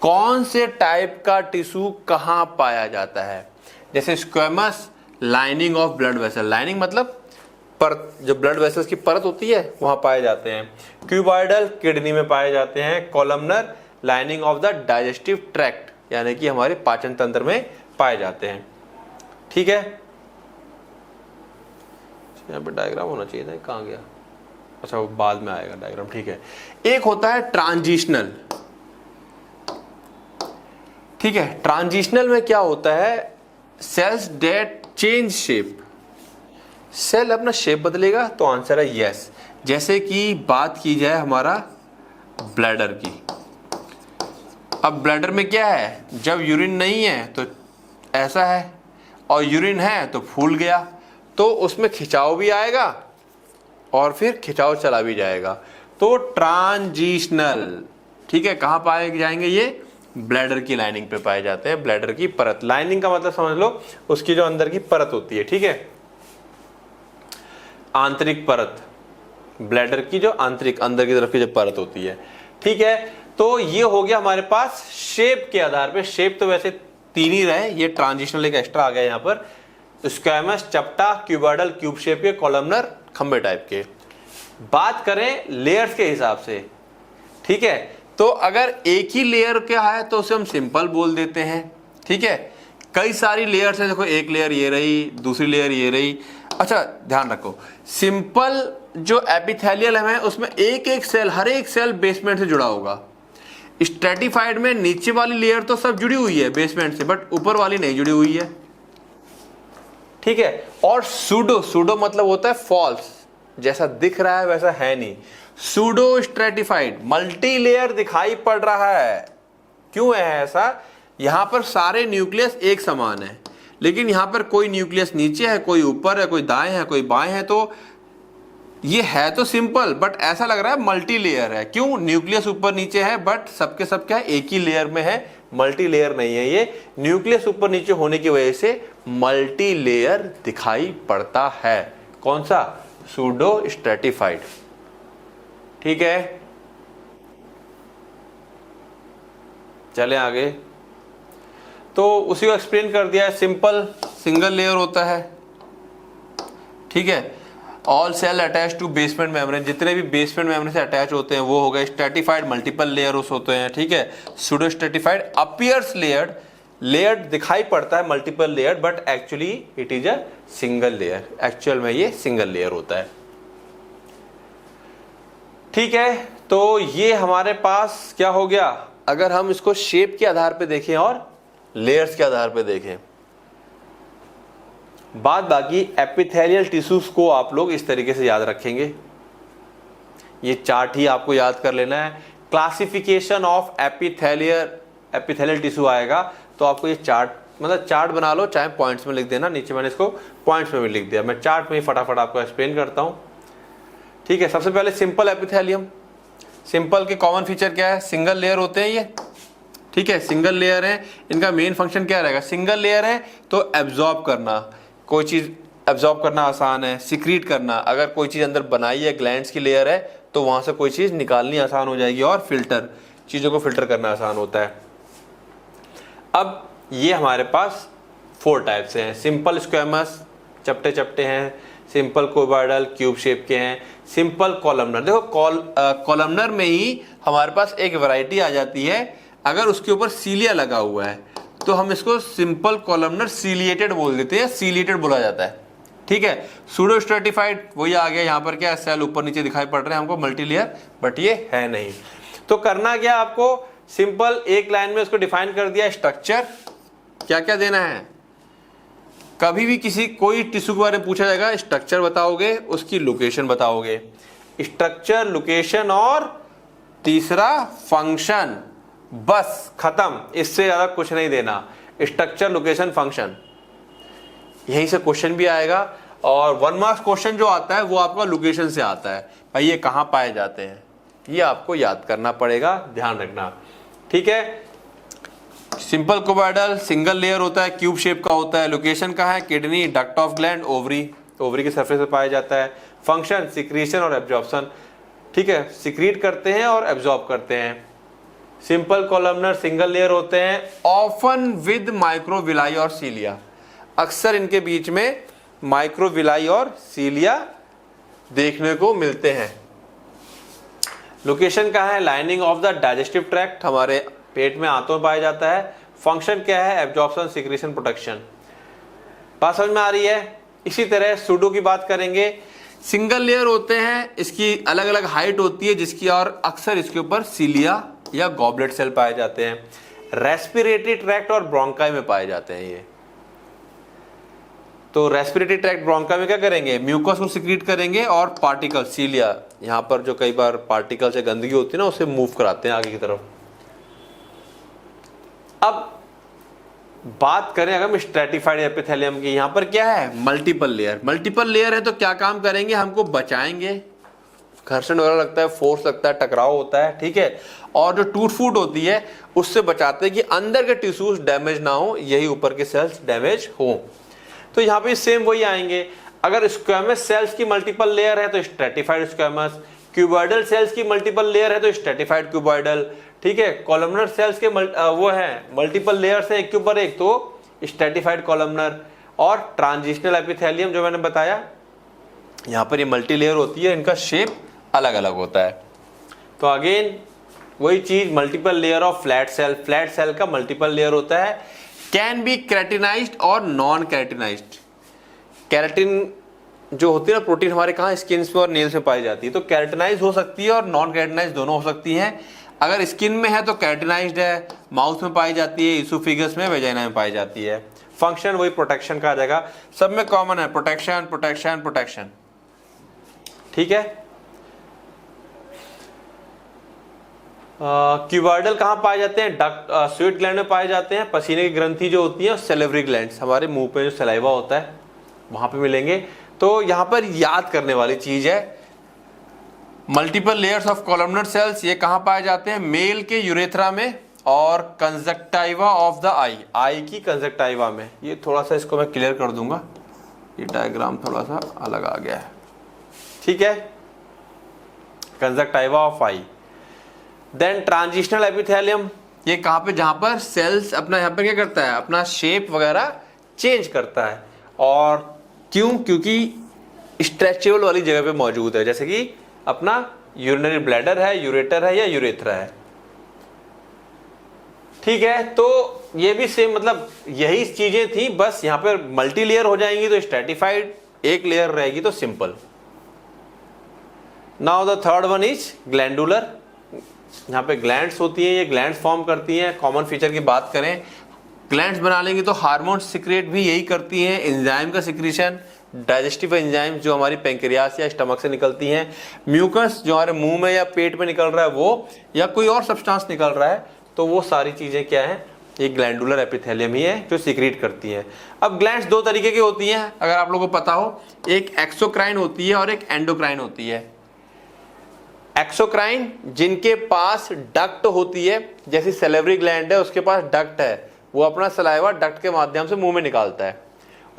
कौन से टाइप का टिश्यू कहाँ पाया जाता है। जैसे squamous, lining of blood vessel, lining मतलब परत, जो ब्लड वेसल्स की परत होती है वहां पाए जाते हैं। क्यूबॉइडल, किडनी में पाए जाते हैं। Columnar, lining of the digestive tract, यानी कि हमारे पाचन तंत्र में पाए जाते हैं, ठीक है। यहाँ पे डायग्राम होना चाहिए था, कहाँ गया, अच्छा वो बाद में आएगा डायग्राम, ठीक है। एक होता है ट्रांजिशनल, ठीक है। ट्रांजिशनल में क्या होता है, cells that change shape, cell अपना शेप बदलेगा, तो आंसर है यस। जैसे कि बात की जाए हमारा ब्लैडर की, अब ब्लैडर में क्या है, जब यूरिन नहीं है तो ऐसा है, और यूरिन है तो फूल गया, तो उसमें खिंचाव भी आएगा और फिर खिंचाव चला भी जाएगा, तो ट्रांजिशनल, ठीक है। कहाँ पाए जाएंगे ये, ब्लैडर की लाइनिंग पे पाए जाते हैं, ब्लैडर की परत। लाइनिंग का मतलब समझ लो उसकी जो अंदर की परत होती है, ठीक है। आंतरिक परत, ब्लैडर की जो आंतरिक अंदर की तरफ की जो परत होती है, ठीक है। तो ये हो गया हमारे पास शेप के आधार पे। शेप तो वैसे 3 ही रहे, ये ट्रांजिशनल एक एक्स्ट्रा आ गया यहाँ पर। स्क्वैमस, चपटा, क्यूबॉइडल, क्यूब शेप के, कॉलमनर, खंबे टाइप के। बात करें लेयर्स के हिसाब से, ठीक है, तो अगर एक ही लेयर क्या है तो उसे हम सिंपल बोल देते हैं, ठीक है। कई सारी लेयर्स है, देखो एक लेयर ये रही, दूसरी लेयर ये रही। अच्छा ध्यान रखो, सिंपल जो एपिथेलियल है उसमें एक एक सेल, हर एक सेल बेसमेंट से जुड़ा होगा। स्ट्रेटिफाइड में नीचे वाली लेयर तो सब जुड़ी हुई है बेसमेंट से, बट ऊपर वाली नहीं जुड़ी हुई है, ठीक है। और सूडो, सूडो मतलब होता है फॉल्स, जैसा दिख रहा है वैसा है नहीं। सूडो स्ट्रेटिफाइड, मल्टी लेयर दिखाई पड़ रहा है। क्यों है ऐसा? यहां पर सारे न्यूक्लियस एक समान है, लेकिन यहां पर कोई न्यूक्लियस नीचे है, कोई ऊपर है, कोई दाएं है, कोई बाएं है। तो ये है तो सिंपल, बट ऐसा लग रहा है मल्टी लेयर है। क्यों? न्यूक्लियस ऊपर नीचे है, बट सबके सब क्या है, एक ही लेयर में है, मल्टी लेयर नहीं है। ये न्यूक्लियस ऊपर नीचे होने की वजह से मल्टी लेयर दिखाई पड़ता है। कौन सा? सूडो स्ट्रेटिफाइड, ठीक है। चलें आगे। तो उसी को एक्सप्लेन कर दिया है। सिंपल सिंगल लेयर होता है, ठीक है। All cell attach to basement membrane, जितने भी बेसमेंट मेम्ब्रेन से अटैच होते हैं वो हो गए। स्ट्रेटिफाइड मल्टीपल लेयर्स होते हैं, ठीक है। Pseudo stratified appears layered, layered दिखाई पड़ता है multiple layer, but actually it is a single layer. Actual में ये सिंगल लेयर होता है, ठीक है। तो ये हमारे पास क्या हो गया, अगर हम इसको शेप के आधार पे देखें और लेयर्स के आधार पे देखें। बाद बाकी एपिथेलियल टिश्यूज को आप लोग इस तरीके से याद रखेंगे, ये चार्ट ही आपको याद कर लेना है। क्लासिफिकेशन ऑफ एपिथेलियल टिश्यू आएगा तो आपको ये चार्ट, मतलब चार्ट बना लो, चाहे पॉइंट्स में लिख देना। नीचे मैंने इसको पॉइंट्स में भी लिख दिया, मैं चार्ट में ही फटाफट आपको एक्सप्लेन करता हूं, ठीक है। सबसे पहले सिंपल एपिथेलियम। सिंपल के कॉमन फीचर क्या है? सिंगल लेयर होते हैं ये, ठीक है। सिंगल लेयर है, इनका मेन फंक्शन क्या रहेगा? सिंगल लेयर है तो एब्जॉर्ब करना, कोई चीज एब्जॉर्ब करना आसान है, सिक्रीट करना। अगर कोई चीज अंदर बनाई है, ग्लैंड्स की लेयर है, तो वहां से कोई चीज निकालनी आसान हो जाएगी, और फिल्टर, चीजों को फिल्टर करना आसान होता है। अब ये हमारे पास 4 टाइप से हैं। सिंपल स्क्वैमस, चपटे चपटे हैं। सिंपल क्यूबॉइडल, क्यूब शेप के हैं। सिंपल कॉलमनर, देखो कॉलमनर में ही हमारे पास एक वैरायटी आ जाती है। अगर उसके ऊपर सीलिया लगा हुआ है तो हम इसको सिंपल कॉलमनर सीलिएटेड बोल देते हैं, सीलिएटेड बोला जाता है, ठीक है। सूडो स्ट्रेटिफाइड वही आ गया, यहाँ पर क्या है, सेल ऊपर नीचे दिखाई पड़ रहे हैं हमको मल्टी लेयर, बट ये है नहीं। तो करना क्या आपको, सिंपल एक लाइन में उसको डिफाइन कर दिया। स्ट्रक्चर क्या क्या देना है, कभी भी किसी कोई टिश्यू के बारे में पूछा जाएगा, स्ट्रक्चर बताओगे, उसकी लोकेशन बताओगे। स्ट्रक्चर, लोकेशन और तीसरा फंक्शन, बस खत्म, इससे ज्यादा कुछ नहीं देना। स्ट्रक्चर, लोकेशन, फंक्शन, यहीं से क्वेश्चन भी आएगा। और 1 मार्क्स क्वेश्चन जो आता है वो आपका लोकेशन से आता है, भाई ये कहां पाए जाते हैं, ये आपको याद करना पड़ेगा, ध्यान रखना, ठीक है। सिंपल क्यूबॉइडल सिंगल लेयर होता है, क्यूब शेप का होता है। लोकेशन कहाँ है? Kidney, duct of gland, ovary, ovary के सरफेस पे पाया जाता है। फंक्शन सिक्रीशन और एब्जॉर्प्शन, ठीक है, सिक्रीट करते हैं और एब्जॉर्ब करते हैं। सिंपल कॉलमनर सिंगल लेयर होते हैं, ऑफन विद माइक्रोविलाई और सीलिया, अक्सर इनके बीच में माइक्रोविलाई और सीलिया देखने को मिलते हैं। लोकेशन कहाँ है? Lining of the digestive tract, हमारे पेट में आंतों में पाया जाता है। फंक्शन क्या है? Absorption, secretion, protection. बात समझ में आ रही है? इसी तरह सूडो की बात करेंगे। सिंगल लेयर होते हैं, इसकी अलग अलग हाइट होती है जिसकी, और अक्सर इसके ऊपर सीलिया या गॉबलेट सेल पाए जाते हैं। रेस्पिरेटरी ट्रैक्ट और ब्रोंकाई में पाए जाते हैं ये। तो रेस्पिरेटरी ट्रैक्ट, ब्रोंकाई में क्या करेंगे? म्यूकस को सिक्रीट करेंगे और पार्टिकल, सीलिया, यहाँ पर जो कई बार पार्टिकल से गंदगी होती है ना, उसे मूव कराते हैं आगे की तरफ। अब बात करें अगर हम स्ट्रेटिफाइड एपिथेलियम की, यहां पर क्या है? Multiple layer. मल्टीपल लेयर है तो क्या काम करेंगे? हमको बचाएंगे, घर्षण वगैरह लगता है, फोर्स लगता है, टकराव होता है, ठीक है। और जो टूट फूट होती है उससे बचाते हैं कि अंदर के टिश्यूज डैमेज ना हो, यही ऊपर के सेल्स डैमेज हो। तो यहाँ पे सेम वही आएंगे। अगर स्क्वैमस सेल्स की मल्टीपल लेयर है तो स्ट्रेटिफाइड स्क्वैमस, क्यूबॉइडल सेल्स की मल्टीपल लेयर है तो स्ट्रेटिफाइड क्यूबॉइडल, ठीक है। कॉलमनर सेल्स के वो है मल्टीपल लेयर्स है एक के ऊपर एक तो स्ट्रेटिफाइड कॉलमनर। और ट्रांजिशनल एपिथेलियम जो मैंने बताया, यहाँ पर ये मल्टी लेयर होती है, इनका शेप अलग अलग होता है। तो अगेन वही चीज, multiple layer of flat cell, flat cell का मल्टीपल लेयर होता है। कैन बी केराटिनाइज्ड और नॉन केराटिनाइज्ड। केराटिन जो होती है ना प्रोटीन हमारे कहाँ, स्किन पे और नेल्स में पाई जाती है, तो केराटिनाइज हो सकती है और नॉन केराटिनाइज दोनों हो सकती हैं। अगर स्किन में है तो केराटिनाइज्ड है, माउथ में पाई जाती है, इसोफेगस में, वेजाइना में पाई जाती है। फंक्शन वही प्रोटेक्शन का आ जाएगा, सब में कॉमन है, प्रोटेक्शन प्रोटेक्शन प्रोटेक्शन, ठीक है। क्यूबॉइडल कहाँ पाए जाते हैं, डक्ट स्वेट ग्लैंड में पाए जाते हैं। पसीने की ग्रंथि जो होती है सेलेवरी ग्लैंड्स, हमारे मुंह पे जो सलाइवा होता है वहां पे मिलेंगे। तो यहाँ पर याद करने वाली चीज है, multiple layers of columnar sales ये कहाँ पाए जाते हैं, मेल के यूरेथ्रा में और कंजक्टाइवा ऑफ द आई, आई की कंजक्टाइवा में। ये थोड़ा सा इसको मैं क्लियर कर दूंगा, ये डायग्राम थोड़ा सा अलग आ गया है, ठीक है। Conjunctiva of eye. Then transitional epithelium, ये कहाँ पे, जहां पर सेल्स अपना यहाँ पर क्या करता है, अपना शेप वगैरह चेंज करता है। और क्यों, क्योंकि स्ट्रेचेबल वाली जगह पे मौजूद है, जैसे कि अपना यूरिनरी ब्लैडर है, यूरेटर है या यूरेथ्रा है, ठीक है। तो ये भी सेम, मतलब यही चीजें थी, बस यहाँ पर मल्टी लेयर हो जाएंगी तो स्ट्रेटिफाइड, एक लेयर रहेगी तो simple. Now the third one is glandular. यहाँ पे ग्लैंड्स होती हैं, ये ग्लैंड्स फॉर्म करती हैं। कॉमन फीचर की बात करें, ग्लैंड्स बना लेंगी तो हार्मोन सिक्रेट भी यही करती हैं, एंजाइम का सिक्रीशन, डाइजेस्टिव एंजाइम जो हमारी पेंक्रियास या स्टमक से निकलती हैं, म्यूकस जो हमारे मुंह में या पेट में निकल रहा है वो, या कोई और सब्सटेंस निकल रहा है, तो वो सारी चीजें क्या है, ये ग्लैंडुलर एपिथेलियम ही है जो सिक्रीट करती हैं। अब ग्लैंड्स दो तरीके की होती हैं, अगर आप लोगों को पता हो, एक एक्सोक्राइन होती है और एक एंडोक्राइन होती है। एक्सोक्राइन जिनके पास डक्ट होती है, जैसे सेलेवरी ग्लैंड है उसके पास डक्ट है, वो अपना सलाइवा डक्ट के माध्यम से मुंह में निकालता है।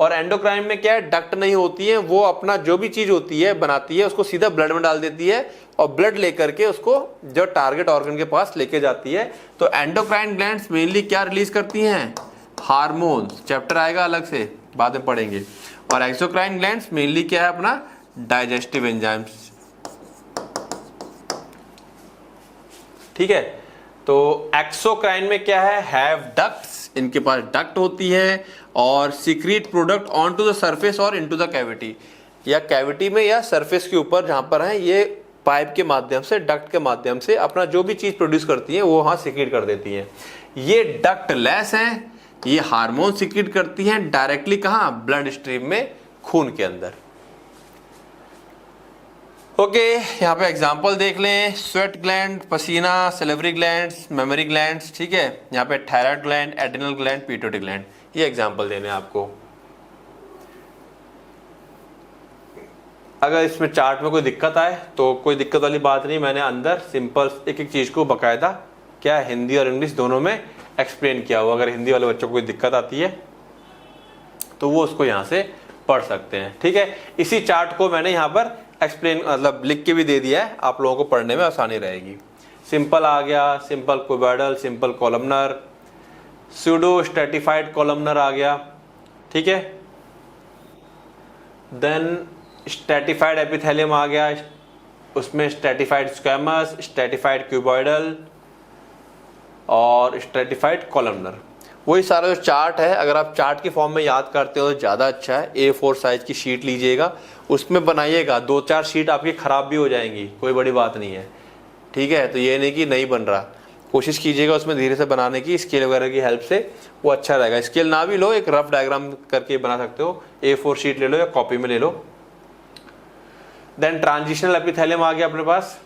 और एंडोक्राइन में क्या है, डक्ट नहीं होती है, वो अपना जो भी चीज होती है बनाती है उसको सीधा ब्लड में डाल देती है और ब्लड लेकर के उसको जो टारगेट ऑर्गन के पास लेके जाती है। तो एंडोक्राइन ग्लैंड्स मेनली क्या रिलीज करती हैं, हार्मोन्स, चैप्टर आएगा अलग से, बाद में पढ़ेंगे। और एक्सोक्राइन ग्लैंड्स मेनली क्या है, अपना डाइजेस्टिव एंजाइम्स, ठीक है। तो एक्सोक्राइन में क्या है, हैव डक्ट्स, इनके पास डक्ट होती है और secrete product on to the surface और इनटू द कैविटी, या कैविटी में या सरफेस के ऊपर जहां पर है, ये पाइप के माध्यम से, डक्ट के माध्यम से अपना जो भी चीज प्रोड्यूस करती है वो वहां सीक्रेट कर देती है। ये डक्ट लेस है, ये हार्मोन सीक्रेट करती हैं डायरेक्टली कहां, ब्लड स्ट्रीम में, खून के अंदर। ओके, यहाँ पे एग्जाम्पल देख लें, स्वेट ग्लैंड, पसीना, सेलेवरी ग्लैंड्स, मेमोरी ग्लैंड्स, ठीक है। यहाँ पे thyroid gland, adrenal gland, pituitary gland, ये एग्जाम्पल देने आपको। अगर इसमें चार्ट में कोई दिक्कत आए तो कोई दिक्कत वाली बात नहीं, मैंने अंदर सिंपल एक एक चीज को बकायदा क्या हिंदी और इंग्लिश दोनों में एक्सप्लेन किया हुआ। अगर हिंदी वाले बच्चों को कोई दिक्कत आती है तो वो उसको यहाँ से पढ़ सकते हैं, ठीक है। इसी चार्ट को मैंने यहाँ पर एक्सप्लेन, मतलब लिख के भी दे दिया है, आप लोगों को पढ़ने में आसानी रहेगी। सिंपल आ गया, simple cuboidal, simple columnar, pseudo stratified columnar आ गया, ठीक है। देन स्ट्रेटिफाइड एपिथेलियम आ गया, उसमें स्ट्रेटिफाइड स्क्वैमस, स्ट्रेटिफाइड क्यूबॉइडल और स्ट्रेटिफाइड कॉलमनर। वही सारा जो चार्ट है, अगर आप चार्ट की फॉर्म में याद करते हो तो ज़्यादा अच्छा है। A4 साइज की शीट लीजिएगा, उसमें बनाइएगा। 2-4 शीट आपकी ख़राब भी हो जाएंगी, कोई बड़ी बात नहीं है, ठीक है। तो ये नहीं कि नहीं बन रहा, कोशिश कीजिएगा उसमें धीरे से बनाने की, स्केल वगैरह की हेल्प से, वो अच्छा रहेगा। स्केल ना भी लो, एक रफ डायग्राम करके बना सकते हो। A4 शीट ले लो या कॉपी में ले लो। देन ट्रांजिशनल एपिथेलियम आ गया अपने पास।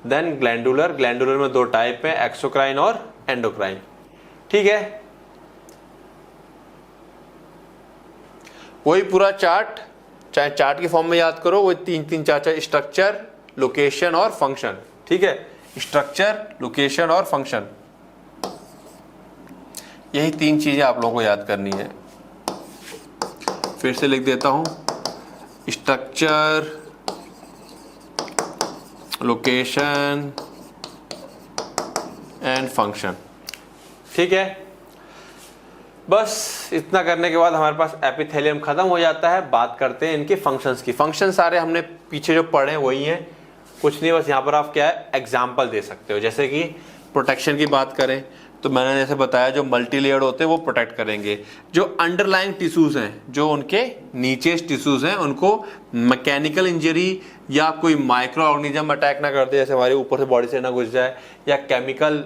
देन ग्लैंडुलर, ग्लैंडुलर में 2 टाइप है, एक्सोक्राइन और एंडोक्राइन, ठीक है। वही पूरा चार्ट, चाहे चार्ट की फॉर्म में याद करो, वही 3-3, 4-4 स्ट्रक्चर, लोकेशन और फंक्शन, ठीक है। स्ट्रक्चर, लोकेशन और फंक्शन, यही 3 चीजें आप लोगों को याद करनी है। फिर से लिख देता हूं, स्ट्रक्चर, लोकेशन एंड फंक्शन। ठीक है, बस इतना करने के बाद हमारे पास एपिथेलियम खत्म हो जाता है। बात करते हैं इनके फंक्शंस की। फंक्शन सारे हमने पीछे जो पढ़े हैं वही हैं, कुछ नहीं, बस यहाँ पर आप क्या है एग्जाम्पल दे सकते हो। जैसे कि प्रोटेक्शन की बात करें तो मैंने जैसे बताया जो मल्टी लेयर्ड होते हैं वो प्रोटेक्ट करेंगे। जो अंडरलाइंग टिश्यूज हैं, जो उनके नीचे टिश्यूज हैं, उनको मैकेनिकल इंजरी या कोई माइक्रो ऑर्गेनिज्म अटैक ना कर दे, जैसे हमारे ऊपर से बॉडी से ना घुस जाए, या केमिकल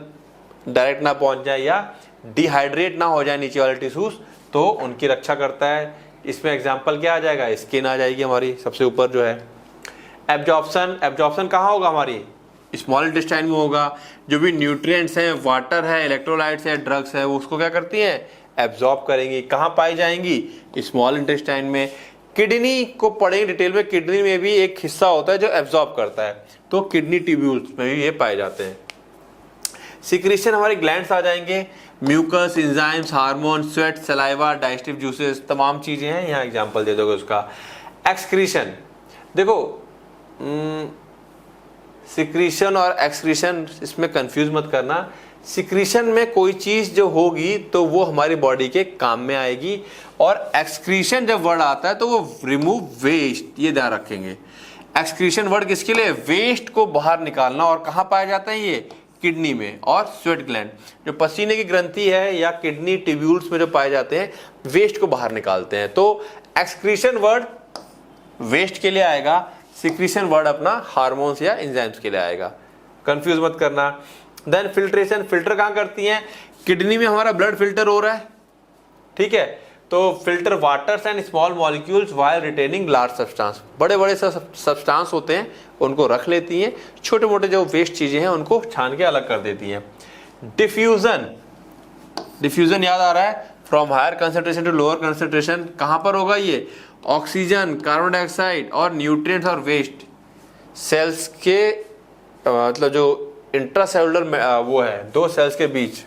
डायरेक्ट ना पहुंच जाए, या डिहाइड्रेट ना हो जाए नीचे वाले टिश्यूज, तो उनकी रक्षा करता है। इसमें एग्जाम्पल क्या आ जाएगा, स्किन आ जाएगी हमारी सबसे ऊपर जो है। एब्जॉर्प्शन, एब्जॉर्प्शन कहाँ होगा, हमारी स्मॉल इंटेस्टाइन में होगा। जो भी न्यूट्रिएंट्स हैं, वाटर है, इलेक्ट्रोलाइट्स है, ड्रग्स है, वो उसको क्या करती हैं, एब्जॉर्ब करेंगी। कहाँ पाई जाएंगी, स्मॉल इंटेस्टाइन में। किडनी को पढ़ेंगे डिटेल में, किडनी में भी एक हिस्सा होता है जो एब्जॉर्ब करता है, तो किडनी ट्यूब्यूल्स में भी ये पाए जाते हैं। सिक्रीशन हमारे ग्लैंड्स आ जाएंगे, mucus, enzymes, hormone, sweat, saliva, digestive juices, तमाम चीजें हैं। यहाँ एग्जांपल दे दोगे उसका। एक्सक्रीशन, देखो सिक्रीशन और एक्सक्रीशन इसमें कंफ्यूज मत करना। सिक्रीशन में कोई चीज जो होगी तो वो हमारी बॉडी के काम में आएगी, और एक्सक्रीशन जब वर्ड आता है तो वो रिमूव वेस्ट, ये ध्यान रखेंगे। एक्सक्रीशन वर्ड किसके लिए, वेस्ट को बाहर निकालना। और कहाँ पाया जाता है ये, किडनी में और स्वेट ग्लैंड, जो पसीने की ग्रंथि है या किडनी ट्यूब्यूल्स में जो पाए जाते हैं, वेस्ट को बाहर निकालते हैं। तो एक्सक्रीशन वर्ड वेस्ट के लिए आएगा, सिक्रीशन वर्ड अपना हार्मोन्स या एंजाइम्स के लिए आएगा, कंफ्यूज मत करना। देन फिल्ट्रेशन, फिल्टर कहाँ करती हैं, किडनी में हमारा ब्लड फिल्टर हो रहा है, ठीक है, तो filter waters and small molecules while retaining large substance. बड़े बड़े सब्सटेंस होते हैं उनको रख लेती हैं, छोटे मोटे जो वेस्ट चीजें हैं उनको छान के अलग कर देती हैं। डिफ्यूजन, डिफ्यूजन याद आ रहा है, from higher concentration to lower concentration. कहाँ पर होगा ये, ऑक्सीजन, कार्बन डाइऑक्साइड और न्यूट्रिएंट्स और वेस्ट सेल्स के मतलब जो इंट्रासेलुलर वो है दो सेल्स के बीच,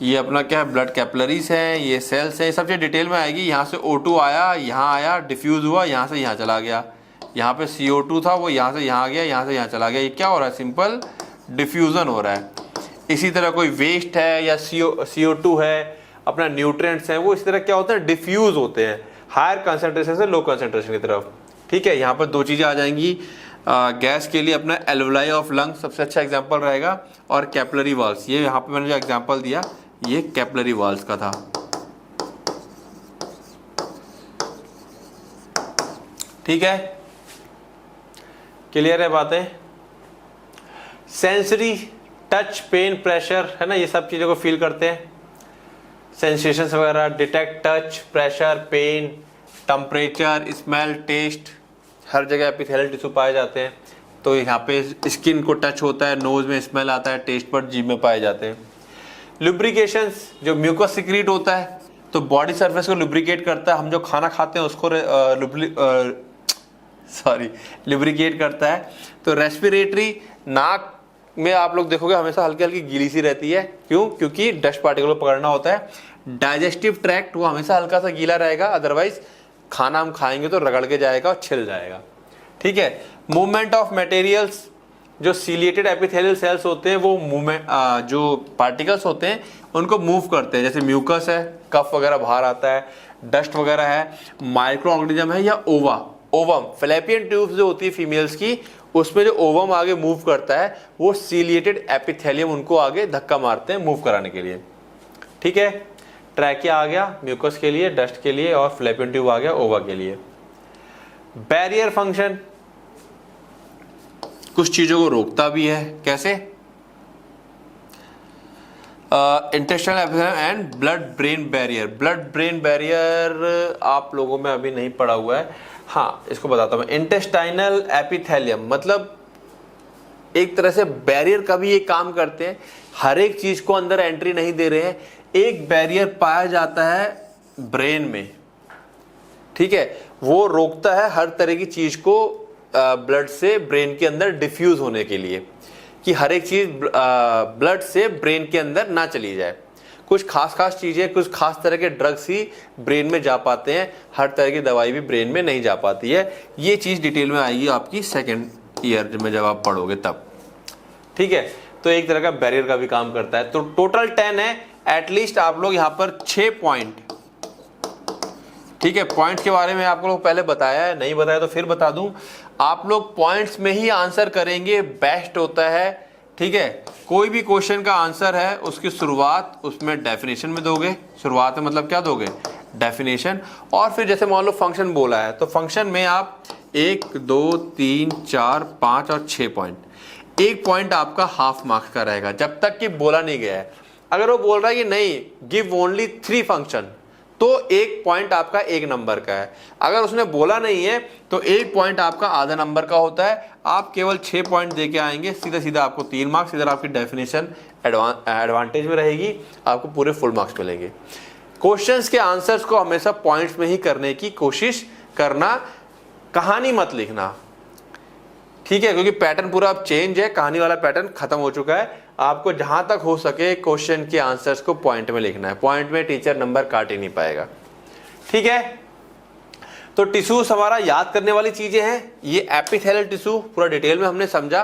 ये अपना क्या है ब्लड कैपिलरीज है, ये सेल्स है, सब चीज डिटेल में आएगी। यहाँ से O2 आया, यहाँ आया, डिफ्यूज हुआ, यहाँ से यहाँ चला गया। यहाँ पे CO2 था, वो यहाँ से यहाँ आ गया, यहाँ से यहाँ चला गया। ये क्या हो रहा है, सिंपल डिफ्यूजन हो रहा है। इसी तरह कोई वेस्ट है या CO2 है, अपना न्यूट्रिएंट्स हैं, वो इस तरह क्या होते हैं, डिफ्यूज होते हैं हायर कंसेंट्रेशन से लो कंसेंट्रेशन की तरफ। ठीक है, यहाँ पर दो चीजें आ जाएंगी। गैस के लिए अपना एल्वुलाई ऑफ लंग सबसे अच्छा एग्जांपल रहेगा, और कैपिलरी वाल्स। ये यहाँ पे मैंने जो एग्जांपल दिया ये कैपिलरी वाल्स का था। ठीक है, क्लियर है बातें। सेंसरी, टच, पेन, प्रेशर है ना, ये सब चीजों को फील करते हैं, सेंसेशंस वगैरह। Detect touch, pressure, pain, temperature, smell, taste, हर जगह एपिथेलियल टिश्यू पाए जाते हैं। तो यहाँ पे स्किन को टच होता है, नोज में स्मेल आता है, टेस्ट पर जीभ में पाए जाते हैं। लुब्रिकेशंस, जो म्यूकस सिक्रीट होता है तो बॉडी सरफेस को लुब्रिकेट करता है। हम जो खाना खाते हैं उसको लुब्रिकेट करता है। तो रेस्पिरेटरी, नाक में आप लोग देखोगे हमेशा हल्की हल्की गीली सी रहती है, क्यों, क्योंकि डस्ट पार्टिकल को पकड़ना होता है। डाइजेस्टिव ट्रैक्ट, वो हमेशा हल्का सा गीला रहेगा, अदरवाइज खाना हम खाएंगे तो रगड़ के जाएगा और छिल जाएगा। ठीक है, मूवमेंट ऑफ मटेरियल्स, जो सीलिएटेड एपिथेलियल सेल्स होते हैं वो मूवमेंट, जो पार्टिकल्स होते हैं उनको मूव करते हैं। जैसे म्यूकस है, कफ वगैरह बाहर आता है, डस्ट वगैरह है, माइक्रो ऑर्गेनिज्म है, या ओवम, फ्लैपियन ट्यूब्स जो होती है फीमेल्स की, उसमें जो ओवम आगे मूव करता है वो सीलिएटेड एपिथेलियम उनको आगे धक्का मारते हैं मूव कराने के लिए। ठीक है, ट्रैकिया आ गया म्यूकस के लिए, डस्ट के लिए, और फ्लैपियन ट्यूब आ गया ओवा के लिए। बैरियर फंक्शन, कुछ चीजों को रोकता भी है, कैसे, intestinal epithelium and blood brain barrier. Blood brain barrier आप लोगों में अभी नहीं पढ़ा हुआ है, हाँ इसको बताता हूं मैं। इंटेस्टाइनल एपिथेलियम मतलब एक तरह से बैरियर का भी ये काम करते हैं, हर एक चीज को अंदर एंट्री नहीं दे रहे हैं। एक बैरियर पाया जाता है ब्रेन में, ठीक है, वो रोकता है हर तरह की चीज को ब्लड से ब्रेन के अंदर डिफ्यूज होने के लिए, कि हर एक चीज ब्लड से ब्रेन के अंदर ना चली जाए। कुछ खास खास चीजें, कुछ खास तरह के ड्रग्स ही ब्रेन में जा पाते हैं, हर तरह की दवाई भी ब्रेन में नहीं जा पाती है। ये चीज डिटेल में आएगी आपकी सेकेंड ईयर में जब आप पढ़ोगे तब, ठीक है। तो एक तरह का बैरियर का भी काम करता है। तो टोटल 10 है, एटलीस्ट आप लोग यहाँ पर 6 पॉइंट, ठीक है। पॉइंट्स के बारे में आप लोग पहले बताया है, नहीं बताया तो फिर बता दूं, आप लोग पॉइंट्स में ही आंसर करेंगे, बेस्ट होता है, ठीक है। कोई भी क्वेश्चन का आंसर है उसकी शुरुआत उसमें डेफिनेशन में दोगे, शुरुआत में मतलब क्या दोगे, डेफिनेशन। और फिर जैसे मान लो फंक्शन बोला है तो फंक्शन में आप 1 2 3 4 5 और 6 पॉइंट, एक पॉइंट आपका हाफ मार्क्स का रहेगा जब तक कि बोला नहीं गया है। अगर वो बोल रहा है कि नहीं गिव ओनली 3 फंक्शन, तो एक पॉइंट आपका 1 नंबर का है। अगर उसने बोला नहीं है तो एक पॉइंट आपका आधा नंबर का होता है। आप केवल 6 पॉइंट दे के आएंगे, सीधा सीधा आपको 3 मार्क्स, इधर आपकी डेफिनेशन एडवांटेज में रहेगी, आपको पूरे फुल मार्क्स मिलेंगे। क्वेश्चंस के आंसर्स को हमेशा पॉइंट्स में ही करने की कोशिश करना, कहानी मत लिखना, ठीक है, क्योंकि पैटर्न पूरा अब चेंज है, कहानी वाला पैटर्न खत्म हो चुका है। आपको जहां तक हो सके क्वेश्चन के आंसर्स को पॉइंट में लिखना है, पॉइंट में टीचर नंबर काट ही नहीं पाएगा, ठीक है। तो टिश्यूज हमारा याद करने वाली चीजें हैं। ये एपिथेलियल टिश्यू पूरा डिटेल में हमने समझा,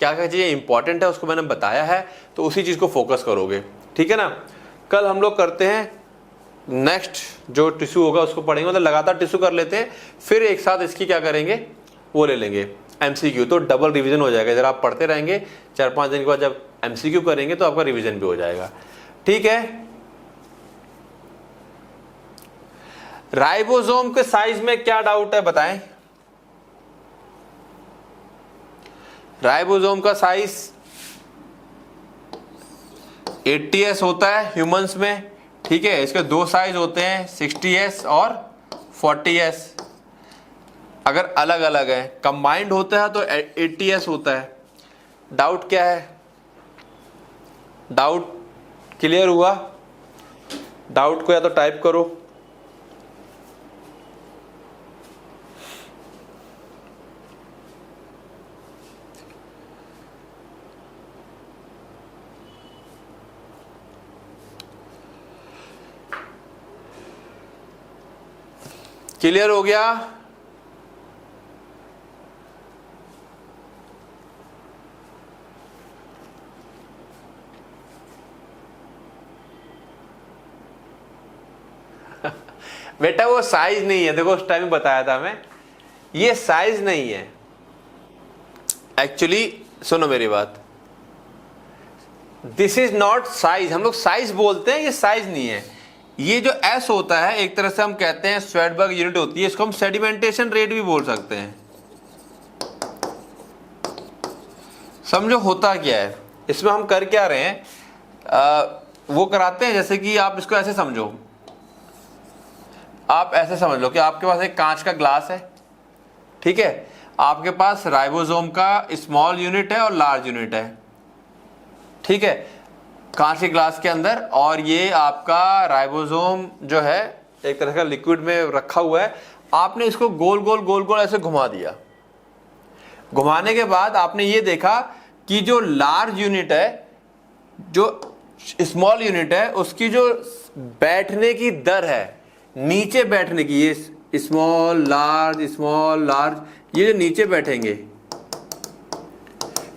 क्या क्या चीजें इंपॉर्टेंट है उसको मैंने बताया है, तो उसी चीज को फोकस करोगे, ठीक है ना। कल हम लोग करते हैं नेक्स्ट जो टिश्यू होगा उसको पढ़ेंगे, मतलब लगातार टिश्यू कर लेते हैं, फिर एक साथ इसकी क्या करेंगे वो ले लेंगे एमसीक्यू, तो डबल रिवीजन हो जाएगा। जब आप पढ़ते रहेंगे 4-5 दिन के बाद जब एमसीक्यू करेंगे तो आपका रिवीजन भी हो जाएगा, ठीक है। राइबोसोम के साइज में क्या डाउट है बताएं। राइबोसोम का साइज 80s होता है ह्यूमंस में, ठीक है। इसके 2 साइज होते हैं 60s और 40s। अगर अलग अलग है, कंबाइंड होता है तो 80s होता है। डाउट क्या है, डाउट क्लियर हुआ? डाउट को या तो टाइप करो, क्लियर हो गया? बेटा वो साइज नहीं है, देखो उस टाइम बताया था मैं, ये साइज नहीं है एक्चुअली। सुनो मेरी बात, दिस इज नॉट साइज। हम लोग साइज बोलते हैं, ये साइज नहीं है। ये जो एस होता है एक तरह से हम कहते हैं स्वेडबर्ग यूनिट होती है, इसको हम सेडिमेंटेशन रेट भी बोल सकते हैं। समझो होता क्या है इसमें, हम कर क्या रहे हैं, वो कराते हैं जैसे कि आप इसको ऐसे समझो, आप ऐसे समझ लो कि आपके पास एक कांच का ग्लास है, ठीक है। आपके पास राइबोसोम का स्मॉल यूनिट है और लार्ज यूनिट है, ठीक है, कांच के ग्लास के अंदर। और ये आपका राइबोसोम जो है एक तरह का लिक्विड में रखा हुआ है। आपने इसको गोल गोल गोल गोल ऐसे घुमा दिया। घुमाने के बाद आपने ये देखा कि जो लार्ज यूनिट है, जो स्मॉल यूनिट है, उसकी जो बैठने की दर है, नीचे बैठने की, ये स्मॉल लार्ज, ये जो नीचे बैठेंगे,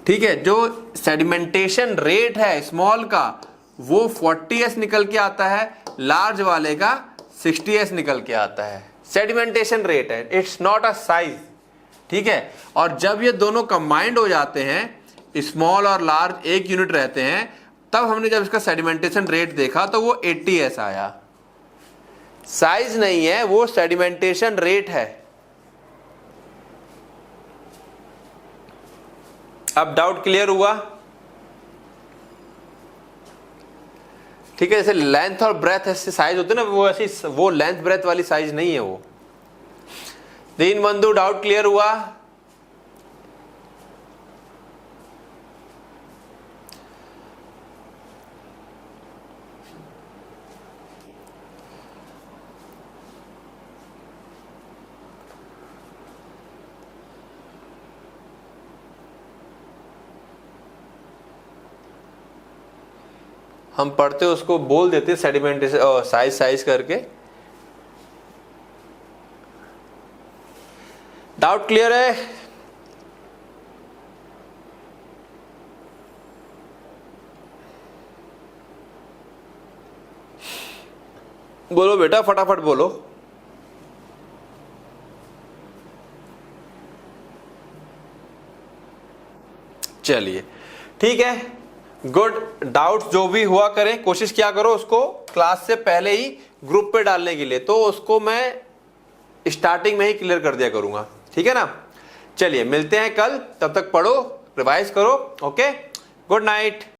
ठीक है, जो सेडिमेंटेशन रेट है स्मॉल का वो 40s निकल के आता है, लार्ज वाले का 60s निकल के आता है। सेडिमेंटेशन रेट है, इट्स नॉट अ साइज, ठीक है। और जब ये दोनों कंबाइंड हो जाते हैं, स्मॉल और लार्ज एक यूनिट रहते हैं, तब हमने जब इसका सेडिमेंटेशन रेट देखा तो वो 80s आया। साइज नहीं है, वो सेडिमेंटेशन रेट है। अब डाउट क्लियर हुआ? ठीक है, जैसे लेंथ और ब्रेथ ऐसे साइज होते हैं ना, वो ऐसी वो लेंथ ब्रेथ वाली साइज नहीं है वो। दीन बंधु डाउट क्लियर हुआ? हम पढ़ते उसको बोल देते सेडिमेंटेशन साइज करके। डाउट क्लियर है? बोलो बेटा, फटाफट बोलो। चलिए ठीक है, गुड। डाउट जो भी हुआ करें, कोशिश क्या करो उसको क्लास से पहले ही ग्रुप पे डालने के लिए, तो उसको मैं स्टार्टिंग में ही क्लियर कर दिया करूंगा, ठीक है ना। चलिए मिलते हैं कल, तब तक पढ़ो, रिवाइज करो। Okay, good night.